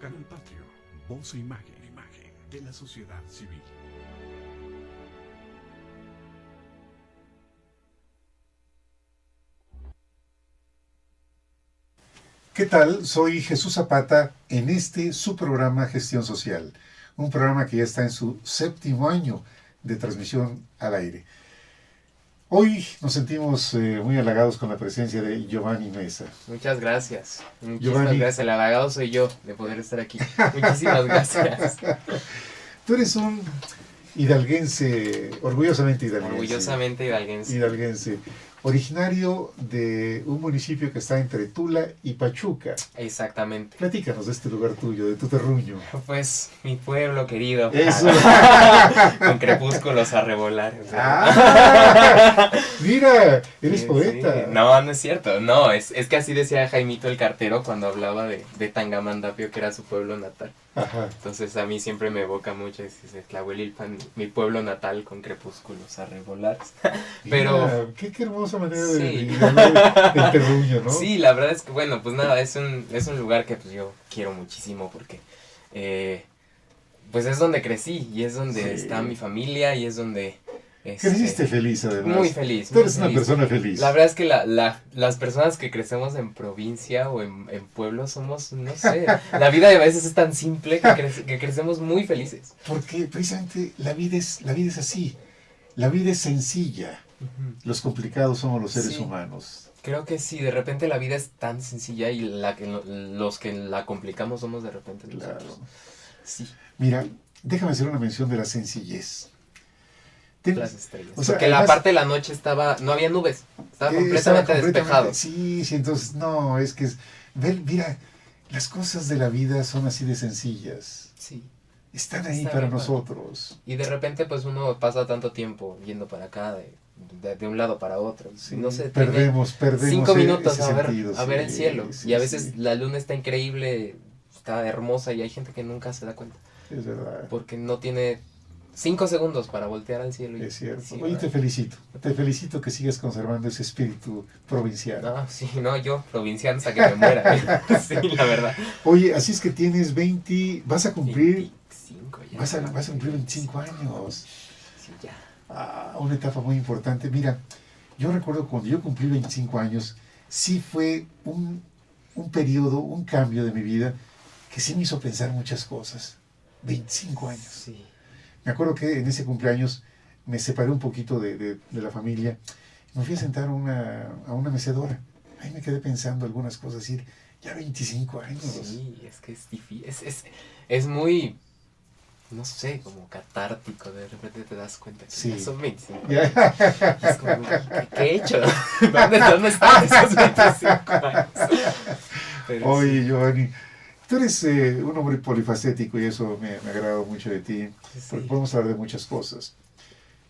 Canal Patrio, voz e imagen de la sociedad civil. ¿Qué tal? Soy Jesús Zapata en su programa Gestión Social, un programa que ya está en su 7º año de transmisión al aire. Hoy nos sentimos muy halagados con la presencia de Giovanni Mesa. Muchas gracias. Muchísimas Giovanni. gracias. El halagado soy yo de poder estar aquí. Muchísimas gracias. Tú eres un hidalguense, orgullosamente hidalguense. Orgullosamente hidalguense. Originario de un municipio que está entre Tula y Pachuca. Exactamente. Platícanos de este lugar tuyo, de tu terruño. Pues mi pueblo querido. Eso. Con crepúsculos a revolar. O sea. ¡Ah! Mira, eres Sí, poeta. sí. No, no es cierto. No, es que así decía Jaimito el cartero cuando hablaba de Tangamandapio, que era su pueblo natal. Ajá. Entonces a mí siempre me evoca mucho ese Tlahuelilpan, mi pueblo natal con crepúsculos a revolar. Pero Mira, qué hermosa manera Sí. de hablar del terruño, ¿no? sí, la verdad es que bueno, pues nada, es un lugar que pues yo quiero muchísimo porque pues es donde crecí y es donde Sí. está mi familia y es donde Creciste feliz, además. Muy feliz. Tú eres una persona feliz. La verdad es que las personas que crecemos en provincia o en pueblos somos, no sé, la vida a veces es tan simple que crecemos muy felices. Porque precisamente la vida es así. La vida es sencilla. Los complicados somos los seres humanos. Creo que sí, de repente la vida es tan sencilla y los que la complicamos somos de repente nosotros. Claro. Sí. Mira, déjame hacer una mención de la sencillez. Las estrellas. O sea, porque además, la parte de la noche no había nubes, estaba completamente despejado. Sí, entonces, no, es que, mira, las cosas de la vida son así de sencillas. Sí. Están ahí para nosotros. Y de repente, pues uno pasa tanto tiempo yendo para acá, de un lado para otro. Sí, no sé, perdemos 5 minutos ese sentido, a ver el cielo. Sí, y a veces la luna está increíble, está hermosa y hay gente que nunca se da cuenta. Es verdad. Porque no tiene 5 segundos para voltear al cielo. Es cierto. Sí, oye, te felicito que sigas conservando ese espíritu provincial. No, sí, no, yo provinciano hasta que me muera. Sí, la verdad. Oye, así es que tienes 20, vas a cumplir... 25 ya. Vas a cumplir 25 años. Sí, ya. Una etapa muy importante. Mira, yo recuerdo cuando yo cumplí 25 años, sí fue un periodo, un cambio de mi vida que sí me hizo pensar muchas cosas. 25 años. Sí. Me acuerdo que en ese cumpleaños me separé un poquito de la familia. Me fui a sentar a una mecedora. Ahí me quedé pensando algunas cosas, decir, ya 25 años. Sí, es que es difícil. Es muy, no sé, como catártico. De repente te das cuenta que ya son 25. Es como, ¿qué he hecho? ¿Dónde están esos 25 años? Pero oye, sí. Giovanni, tú eres un hombre polifacético y eso me agrada mucho de ti, porque podemos hablar de muchas cosas.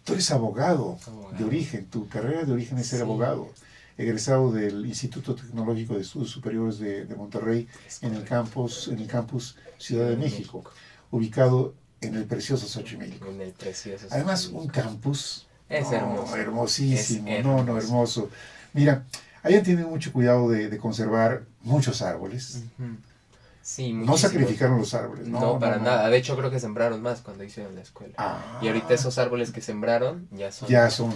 Tú eres abogado de origen, tu carrera de origen es ser abogado, egresado del Instituto Tecnológico de Estudios Superiores de Monterrey en el campus Ciudad de México, ubicado en el precioso Xochimilco. En el precioso Además, Xochimilco. un campus hermoso. Hermosísimo, Es hermoso. Mira, allá tienen mucho cuidado de conservar muchos árboles. Sí, no sacrificaron los árboles. No, para nada. De hecho, creo que sembraron más cuando hicieron la escuela. Y ahorita esos árboles que sembraron ya son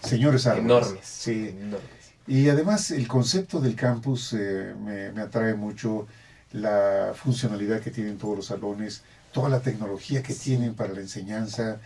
señores árboles. Enormes. Sí. Enormes. Y además el concepto del campus me atrae mucho, la funcionalidad que tienen todos los salones, toda la tecnología que tienen para la enseñanza.